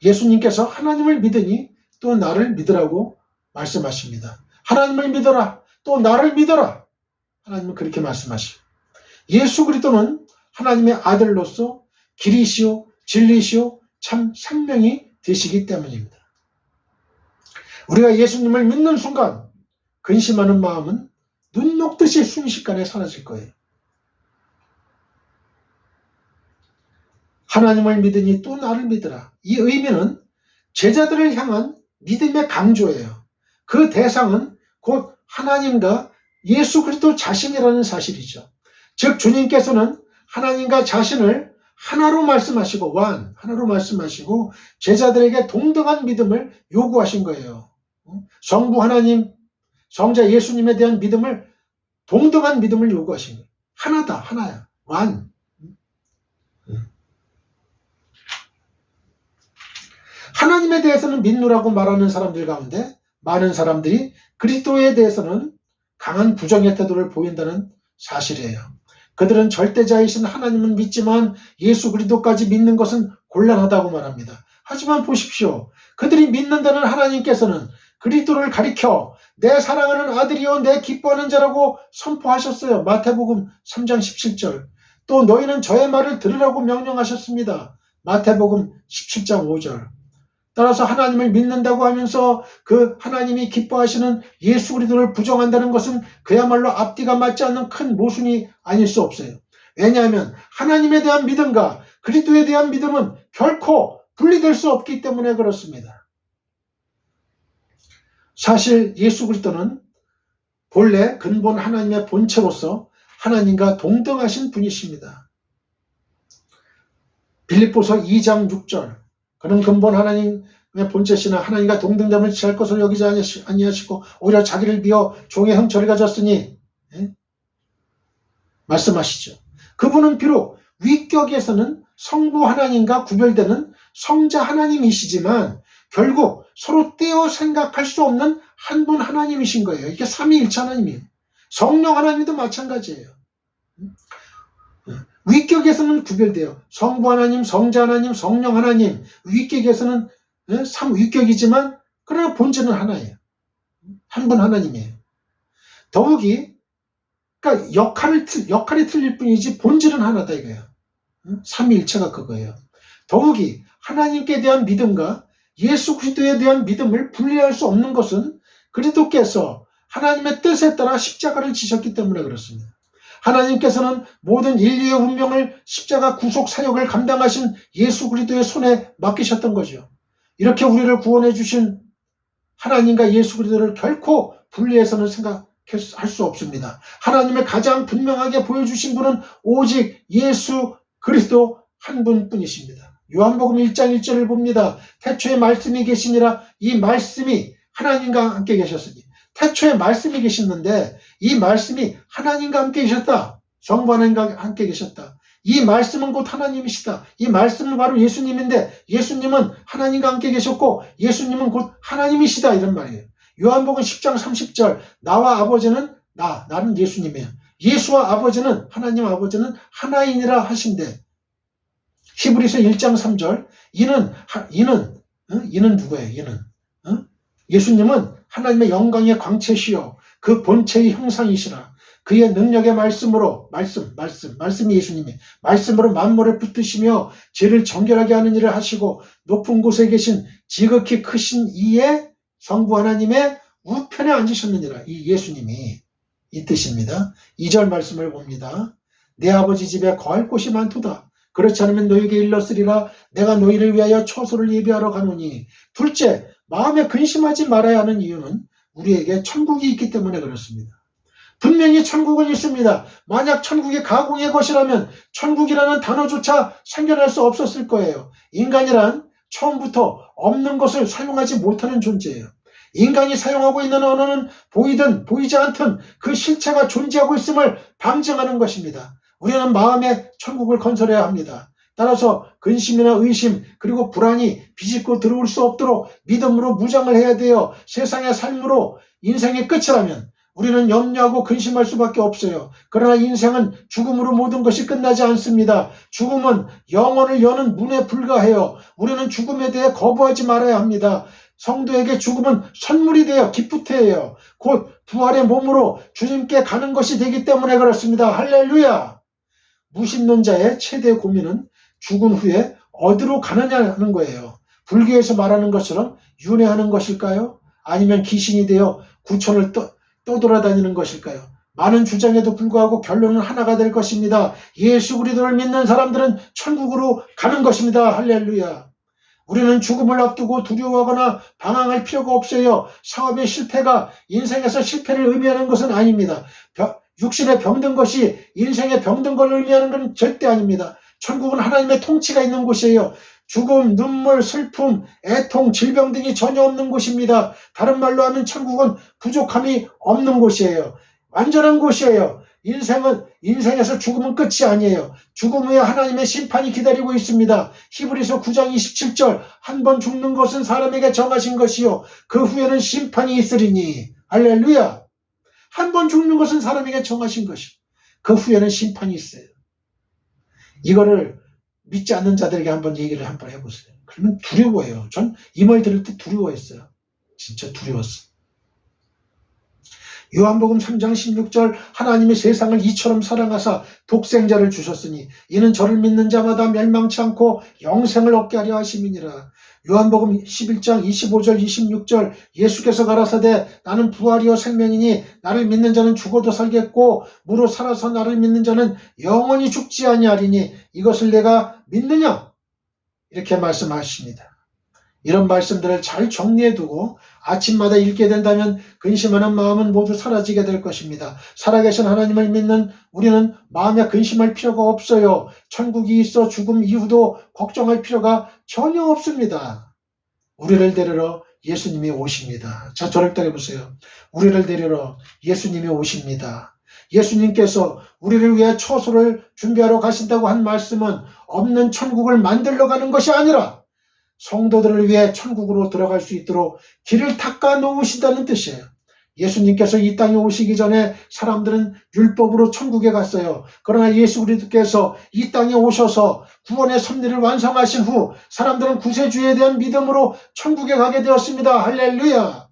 예수님께서 하나님을 믿으니 또 나를 믿으라고 말씀하십니다. 하나님을 믿어라. 또 나를 믿어라. 하나님은 그렇게 말씀하시고 예수 그리스도는 하나님의 아들로서 길이시오 진리시오 참 생명이 되시기 때문입니다. 우리가 예수님을 믿는 순간 근심하는 마음은 눈 녹듯이 순식간에 사라질 거예요. 하나님을 믿으니 또 나를 믿으라. 이 의미는 제자들을 향한 믿음의 강조예요. 그 대상은 곧 하나님과 예수 그리스도 자신이라는 사실이죠. 즉 주님께서는 하나님과 자신을 하나로 말씀하시고 하나로 말씀하시고 제자들에게 동등한 믿음을 요구하신 거예요. 성부 하나님, 성자 예수님에 대한 믿음을 동등한 믿음을 요구하신 거예요. 하나다, 하나야. 하나님에 대해서는 믿노라고 말하는 사람들 가운데 많은 사람들이 그리스도에 대해서는 강한 부정의 태도를 보인다는 사실이에요. 그들은 절대자이신 하나님은 믿지만 예수 그리스도까지 믿는 것은 곤란하다고 말합니다. 하지만 보십시오. 그들이 믿는다는 하나님께서는 그리스도를 가리켜 내 사랑하는 아들이요 내 기뻐하는 자라고 선포하셨어요. 마태복음 3장 17절. 또 너희는 저의 말을 들으라고 명령하셨습니다. 마태복음 17장 5절. 따라서 하나님을 믿는다고 하면서 그 하나님이 기뻐하시는 예수 그리스도를 부정한다는 것은 그야말로 앞뒤가 맞지 않는 큰 모순이 아닐 수 없어요. 왜냐하면 하나님에 대한 믿음과 그리스도에 대한 믿음은 결코 분리될 수 없기 때문에 그렇습니다. 사실 예수 그리스도는 본래 근본 하나님의 본체로서 하나님과 동등하신 분이십니다. 빌립보서 2장 6절. 그는 근본 하나님의 본체시나 하나님과 동등됨을 취할 것으로 여기지 아니하시고 오히려 자기를 비워 종의 형체를 가졌으니 말씀하시죠. 그분은 비록 위격에서는 성부 하나님과 구별되는 성자 하나님이시지만 결국 서로 떼어 생각할 수 없는 한 분 하나님이신 거예요. 이게 삼위일체 하나님이에요. 성령 하나님도 마찬가지예요. 위격에서는 구별돼요. 성부 하나님, 성자 하나님, 성령 하나님. 위격에서는 삼위격이지만 그러나 본질은 하나예요. 한 분 하나님이에요. 더욱이 그러니까 역할이 틀릴 뿐이지 본질은 하나다 이거예요. 삼위일체가 그거예요. 더욱이 하나님께 대한 믿음과 예수 그리스도에 대한 믿음을 분리할 수 없는 것은 그리스도께서 하나님의 뜻에 따라 십자가를 지셨기 때문에 그렇습니다. 하나님께서는 모든 인류의 운명을 십자가 구속 사역을 감당하신 예수 그리스도의 손에 맡기셨던 거죠. 이렇게 우리를 구원해 주신 하나님과 예수 그리스도를 결코 분리해서는 생각할 수 없습니다. 하나님을 가장 분명하게 보여주신 분은 오직 예수 그리스도 한 분뿐이십니다. 요한복음 1장 1절을 봅니다. 태초에 말씀이 계시니라. 이 말씀이 하나님과 함께 계셨으니 태초에 말씀이 계셨는데 이 말씀이 하나님과 함께 계셨다. 성부 하나님과 함께 계셨다. 이 말씀은 곧 하나님이시다. 이 말씀은 바로 예수님인데 예수님은 하나님과 함께 계셨고 예수님은 곧 하나님이시다. 이런 말이에요. 요한복음 10장 30절 나와 아버지는 나는 예수님이에요. 예수와 아버지는 하나님 아버지는 하나이니라 하신대. 히브리서 1장 3절 이는 누구예요? 예수님은 하나님의 영광의 광채시요 그 본체의 형상이시라. 그의 능력의 말씀으로 말씀이 예수님이 말씀으로 만물을 붙드시며 죄를 정결하게 하는 일을 하시고 높은 곳에 계신 지극히 크신 이의 성부 하나님의 우편에 앉으셨느니라. 이 예수님이 이 뜻입니다. 2절 말씀을 봅니다. 내 아버지 집에 거할 곳이 많도다. 그렇지 않으면 너에게 일렀으리라. 내가 너희를 위하여 처소를 예비하러 가노니. 둘째, 마음에 근심하지 말아야 하는 이유는 우리에게 천국이 있기 때문에 그렇습니다. 분명히 천국은 있습니다. 만약 천국이 가공의 것이라면 천국이라는 단어조차 생겨날 수 없었을 거예요. 인간이란 처음부터 없는 것을 사용하지 못하는 존재예요. 인간이 사용하고 있는 언어는 보이든 보이지 않든 그 실체가 존재하고 있음을 방증하는 것입니다. 우리는 마음에 천국을 건설해야 합니다. 따라서 근심이나 의심 그리고 불안이 비집고 들어올 수 없도록 믿음으로 무장을 해야 돼요. 세상의 삶으로 인생의 끝이라면 우리는 염려하고 근심할 수밖에 없어요. 그러나 인생은 죽음으로 모든 것이 끝나지 않습니다. 죽음은 영혼을 여는 문에 불과해요. 우리는 죽음에 대해 거부하지 말아야 합니다. 성도에게 죽음은 선물이 되어 기프트예요. 곧 부활의 몸으로 주님께 가는 것이 되기 때문에 그렇습니다. 할렐루야! 무신론자의 최대 고민은 죽은 후에 어디로 가느냐는 거예요. 불교에서 말하는 것처럼 윤회하는 것일까요? 아니면 귀신이 되어 구천을 떠돌아다니는 것일까요? 많은 주장에도 불구하고 결론은 하나가 될 것입니다. 예수 그리스도를 믿는 사람들은 천국으로 가는 것입니다. 할렐루야! 우리는 죽음을 앞두고 두려워하거나 방황할 필요가 없어요. 사업의 실패가 인생에서 실패를 의미하는 것은 아닙니다. 육신에 병든 것이 인생에 병든 걸 의미하는 건 절대 아닙니다. 천국은 하나님의 통치가 있는 곳이에요. 죽음, 눈물, 슬픔, 애통, 질병 등이 전혀 없는 곳입니다. 다른 말로 하면 천국은 부족함이 없는 곳이에요. 완전한 곳이에요. 인생에서 죽음은 끝이 아니에요. 죽음 후에 하나님의 심판이 기다리고 있습니다. 히브리서 9장 27절 한 번 죽는 것은 사람에게 정하신 것이요 그 후에는 심판이 있으리니. 할렐루야. 한 번 죽는 것은 사람에게 정하신 것이요 그 후에는 심판이 있어요. 이거를 믿지 않는 자들에게 한번 얘기를 한번 해보세요. 그러면 두려워해요. 전 이 말 들을 때 두려워했어요. 진짜 두려웠어. 요한복음 3장 16절 하나님이 세상을 이처럼 사랑하사 독생자를 주셨으니 이는 저를 믿는 자마다 멸망치 않고 영생을 얻게 하려 하심이니라. 요한복음 11장 25절 26절 예수께서 가라사대 나는 부활이요 생명이니 나를 믿는 자는 죽어도 살겠고 무릇 살아서 나를 믿는 자는 영원히 죽지 아니하리니 이것을 내가 믿느냐? 이렇게 말씀하십니다. 이런 말씀들을 잘 정리해두고 아침마다 읽게 된다면 근심하는 마음은 모두 사라지게 될 것입니다. 살아계신 하나님을 믿는 우리는 마음에 근심할 필요가 없어요. 천국이 있어 죽음 이후도 걱정할 필요가 전혀 없습니다. 우리를 데리러 예수님이 오십니다. 자, 저를 따라해보세요. 우리를 데리러 예수님이 오십니다. 예수님께서 우리를 위해 처소를 준비하러 가신다고 한 말씀은 없는 천국을 만들러 가는 것이 아니라 성도들을 위해 천국으로 들어갈 수 있도록 길을 닦아 놓으신다는 뜻이에요. 예수님께서 이 땅에 오시기 전에 사람들은 율법으로 천국에 갔어요. 그러나 예수 그리스도께서 이 땅에 오셔서 구원의 섭리를 완성하신 후 사람들은 구세주에 대한 믿음으로 천국에 가게 되었습니다. 할렐루야!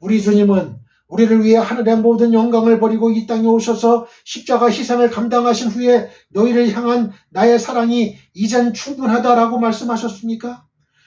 우리 주님은 우리를 위해 하늘의 모든 영광을 버리고 이 땅에 오셔서 십자가 희생을 감당하신 후에 너희를 향한 나의 사랑이 이젠 충분하다라고 말씀하셨습니까?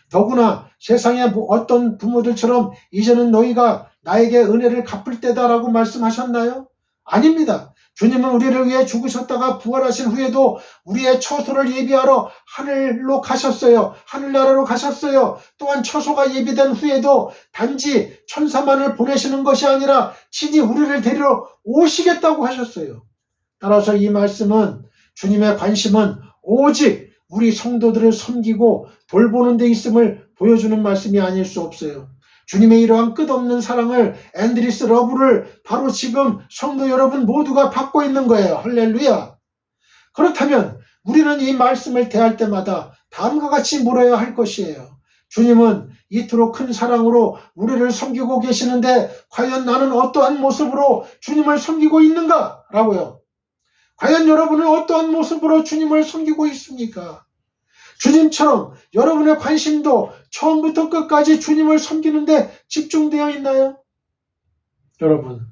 더구나 세상의 어떤 부모들처럼 이제는 너희가 나에게 은혜를 갚을 때다라고 말씀하셨나요? 아닙니다. 주님은 우리를 위해 죽으셨다가 부활하신 후에도 우리의 처소를 예비하러 하늘로 가셨어요. 하늘나라로 가셨어요. 또한 처소가 예비된 후에도 단지 천사만을 보내시는 것이 아니라 친히 우리를 데리러 오시겠다고 하셨어요. 따라서 이 말씀은 주님의 관심은 오직 우리 성도들을 섬기고 돌보는 데 있음을 보여주는 말씀이 아닐 수 없어요. 주님의 이러한 끝없는 사랑을 앤드리스 러브를 바로 지금 성도 여러분 모두가 받고 있는 거예요. 할렐루야. 그렇다면 우리는 이 말씀을 대할 때마다 다음과 같이 물어야 할 것이에요. 주님은 이토록 큰 사랑으로 우리를 섬기고 계시는데 과연 나는 어떠한 모습으로 주님을 섬기고 있는가? 라고요. 과연 여러분은 어떠한 모습으로 주님을 섬기고 있습니까? 주님처럼 여러분의 관심도 처음부터 끝까지 주님을 섬기는데 집중되어 있나요? 여러분,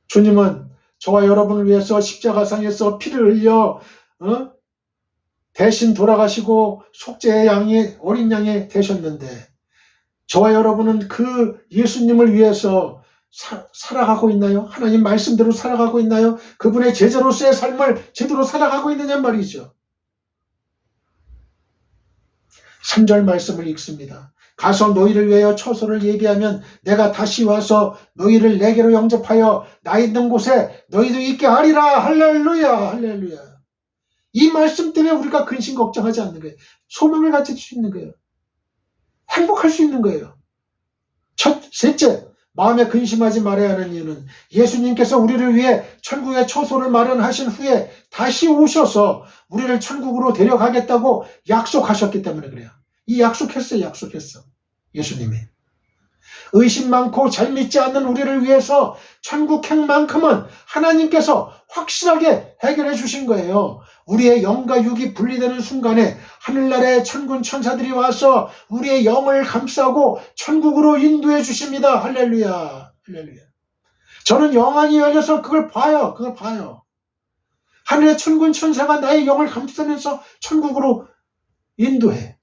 주님은 저와 여러분을 위해서 십자가상에서 피를 흘려 대신 돌아가시고 속죄의 양이 어린 양이 되셨는데 저와 여러분은 그 예수님을 위해서 살아가고 있나요? 하나님 말씀대로 살아가고 있나요? 그분의 제자로서의 삶을 제대로 살아가고 있느냐 말이죠. 3절 말씀을 읽습니다. 가서 너희를 위하여 처소를 예비하면 내가 다시 와서 너희를 내게로 영접하여 나 있는 곳에 너희도 있게 하리라. 할렐루야, 할렐루야. 이 말씀 때문에 우리가 근심 걱정하지 않는 거예요. 소망을 가질 수 있는 거예요. 행복할 수 있는 거예요. 셋째, 마음에 근심하지 말아야 하는 이유는 예수님께서 우리를 위해 천국의 처소를 마련하신 후에 다시 오셔서 우리를 천국으로 데려가겠다고 약속하셨기 때문에 그래요. 이 약속했어요. 예수님이. 의심 많고 잘 믿지 않는 우리를 위해서 천국행만큼은 하나님께서 확실하게 해결해 주신 거예요. 우리의 영과 육이 분리되는 순간에 하늘나라의 천군 천사들이 와서 우리의 영을 감싸고 천국으로 인도해 주십니다. 할렐루야, 할렐루야. 저는 영안이 열려서 그걸 봐요. 하늘의 천군 천사가 나의 영을 감싸면서 천국으로 인도해.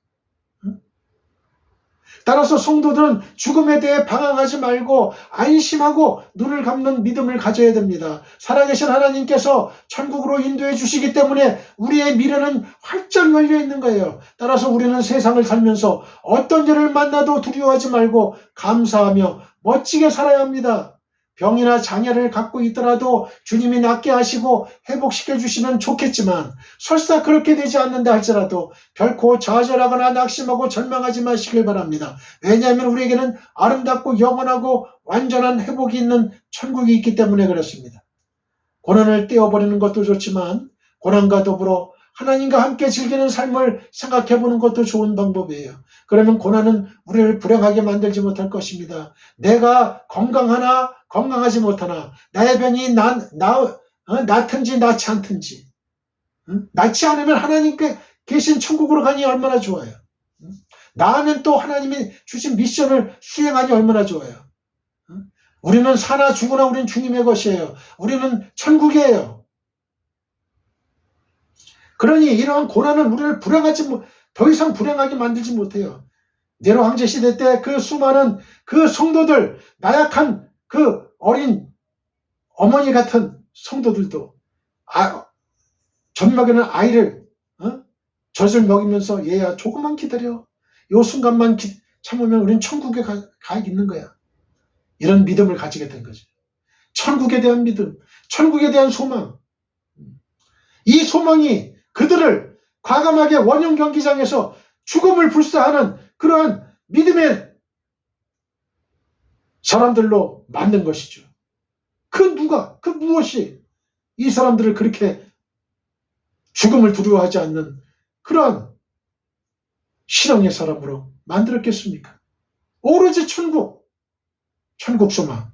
따라서 성도들은 죽음에 대해 방황하지 말고 안심하고 눈을 감는 믿음을 가져야 됩니다. 살아계신 하나님께서 천국으로 인도해 주시기 때문에 우리의 미래는 활짝 열려 있는 거예요. 따라서 우리는 세상을 살면서 어떤 일을 만나도 두려워하지 말고 감사하며 멋지게 살아야 합니다. 병이나 장애를 갖고 있더라도 주님이 낫게 하시고 회복시켜 주시면 좋겠지만 설사 그렇게 되지 않는다 할지라도 결코 좌절하거나 낙심하고 절망하지 마시길 바랍니다. 왜냐하면 우리에게는 아름답고 영원하고 완전한 회복이 있는 천국이 있기 때문에 그렇습니다. 고난을 떼어버리는 것도 좋지만 고난과 더불어 하나님과 함께 즐기는 삶을 생각해보는 것도 좋은 방법이에요. 그러면 고난은 우리를 불행하게 만들지 못할 것입니다. 내가 건강하나 건강하지 못하나 나의 병이 낫든지 낫지 않든지 낫지 않으면 하나님께 계신 천국으로 가니 얼마나 좋아요. 나으면 또 하나님이 주신 미션을 수행하니 얼마나 좋아요. 우리는 사나 죽으나 우리는 주님의 것이에요. 우리는 천국이에요. 그러니 이러한 고난은 우리를 더 이상 불행하게 만들지 못해요. 네로 황제 시대 때 그 수많은 그 성도들, 나약한 그 어린 어머니 같은 성도들도 젖먹이는 아이를 젖을 먹이면서 얘야 조금만 기다려. 요 순간만 참으면 우린 천국에 가 있는 거야. 이런 믿음을 가지게 된 거죠. 천국에 대한 믿음, 천국에 대한 소망. 이 소망이 그들을 과감하게 원형 경기장에서 죽음을 불사하는 그러한 믿음의 사람들로 만든 것이죠. 그 무엇이 이 사람들을 그렇게 죽음을 두려워하지 않는 그러한 신앙의 사람으로 만들었겠습니까? 오로지 천국 소망.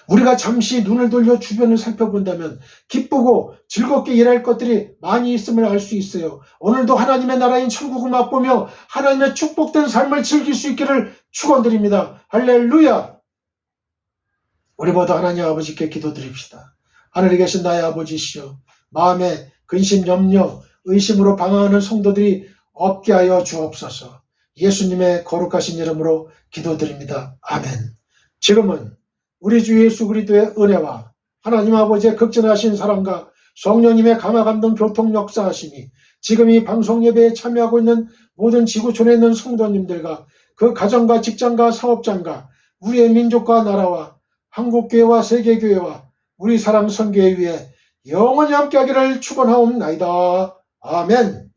우리가 잠시 눈을 돌려 주변을 살펴본다면 기쁘고 즐겁게 일할 것들이 많이 있음을 알 수 있어요. 오늘도 하나님의 나라인 천국을 맛보며 하나님의 축복된 삶을 즐길 수 있기를 축원드립니다. 할렐루야. 우리 모두 하나님 아버지께 기도드립시다. 하늘에 계신 나의 아버지시여, 마음에 근심, 염려, 의심으로 방황하는 성도들이 없게 하여 주옵소서. 예수님의 거룩하신 이름으로 기도드립니다. 아멘. 지금은 우리 주 예수 그리스도의 은혜와 하나님 아버지의 극진하신 사랑과 성령님의 감화감동 교통 역사하심이 지금 이 방송 예배에 참여하고 있는 모든 지구촌에 있는 성도님들과 그 가정과 직장과 사업장과 우리의 민족과 나라와 한국교회와 세계교회와 우리 사랑 선교회 위에 영원히 함께하기를 축원하옵나이다. 아멘.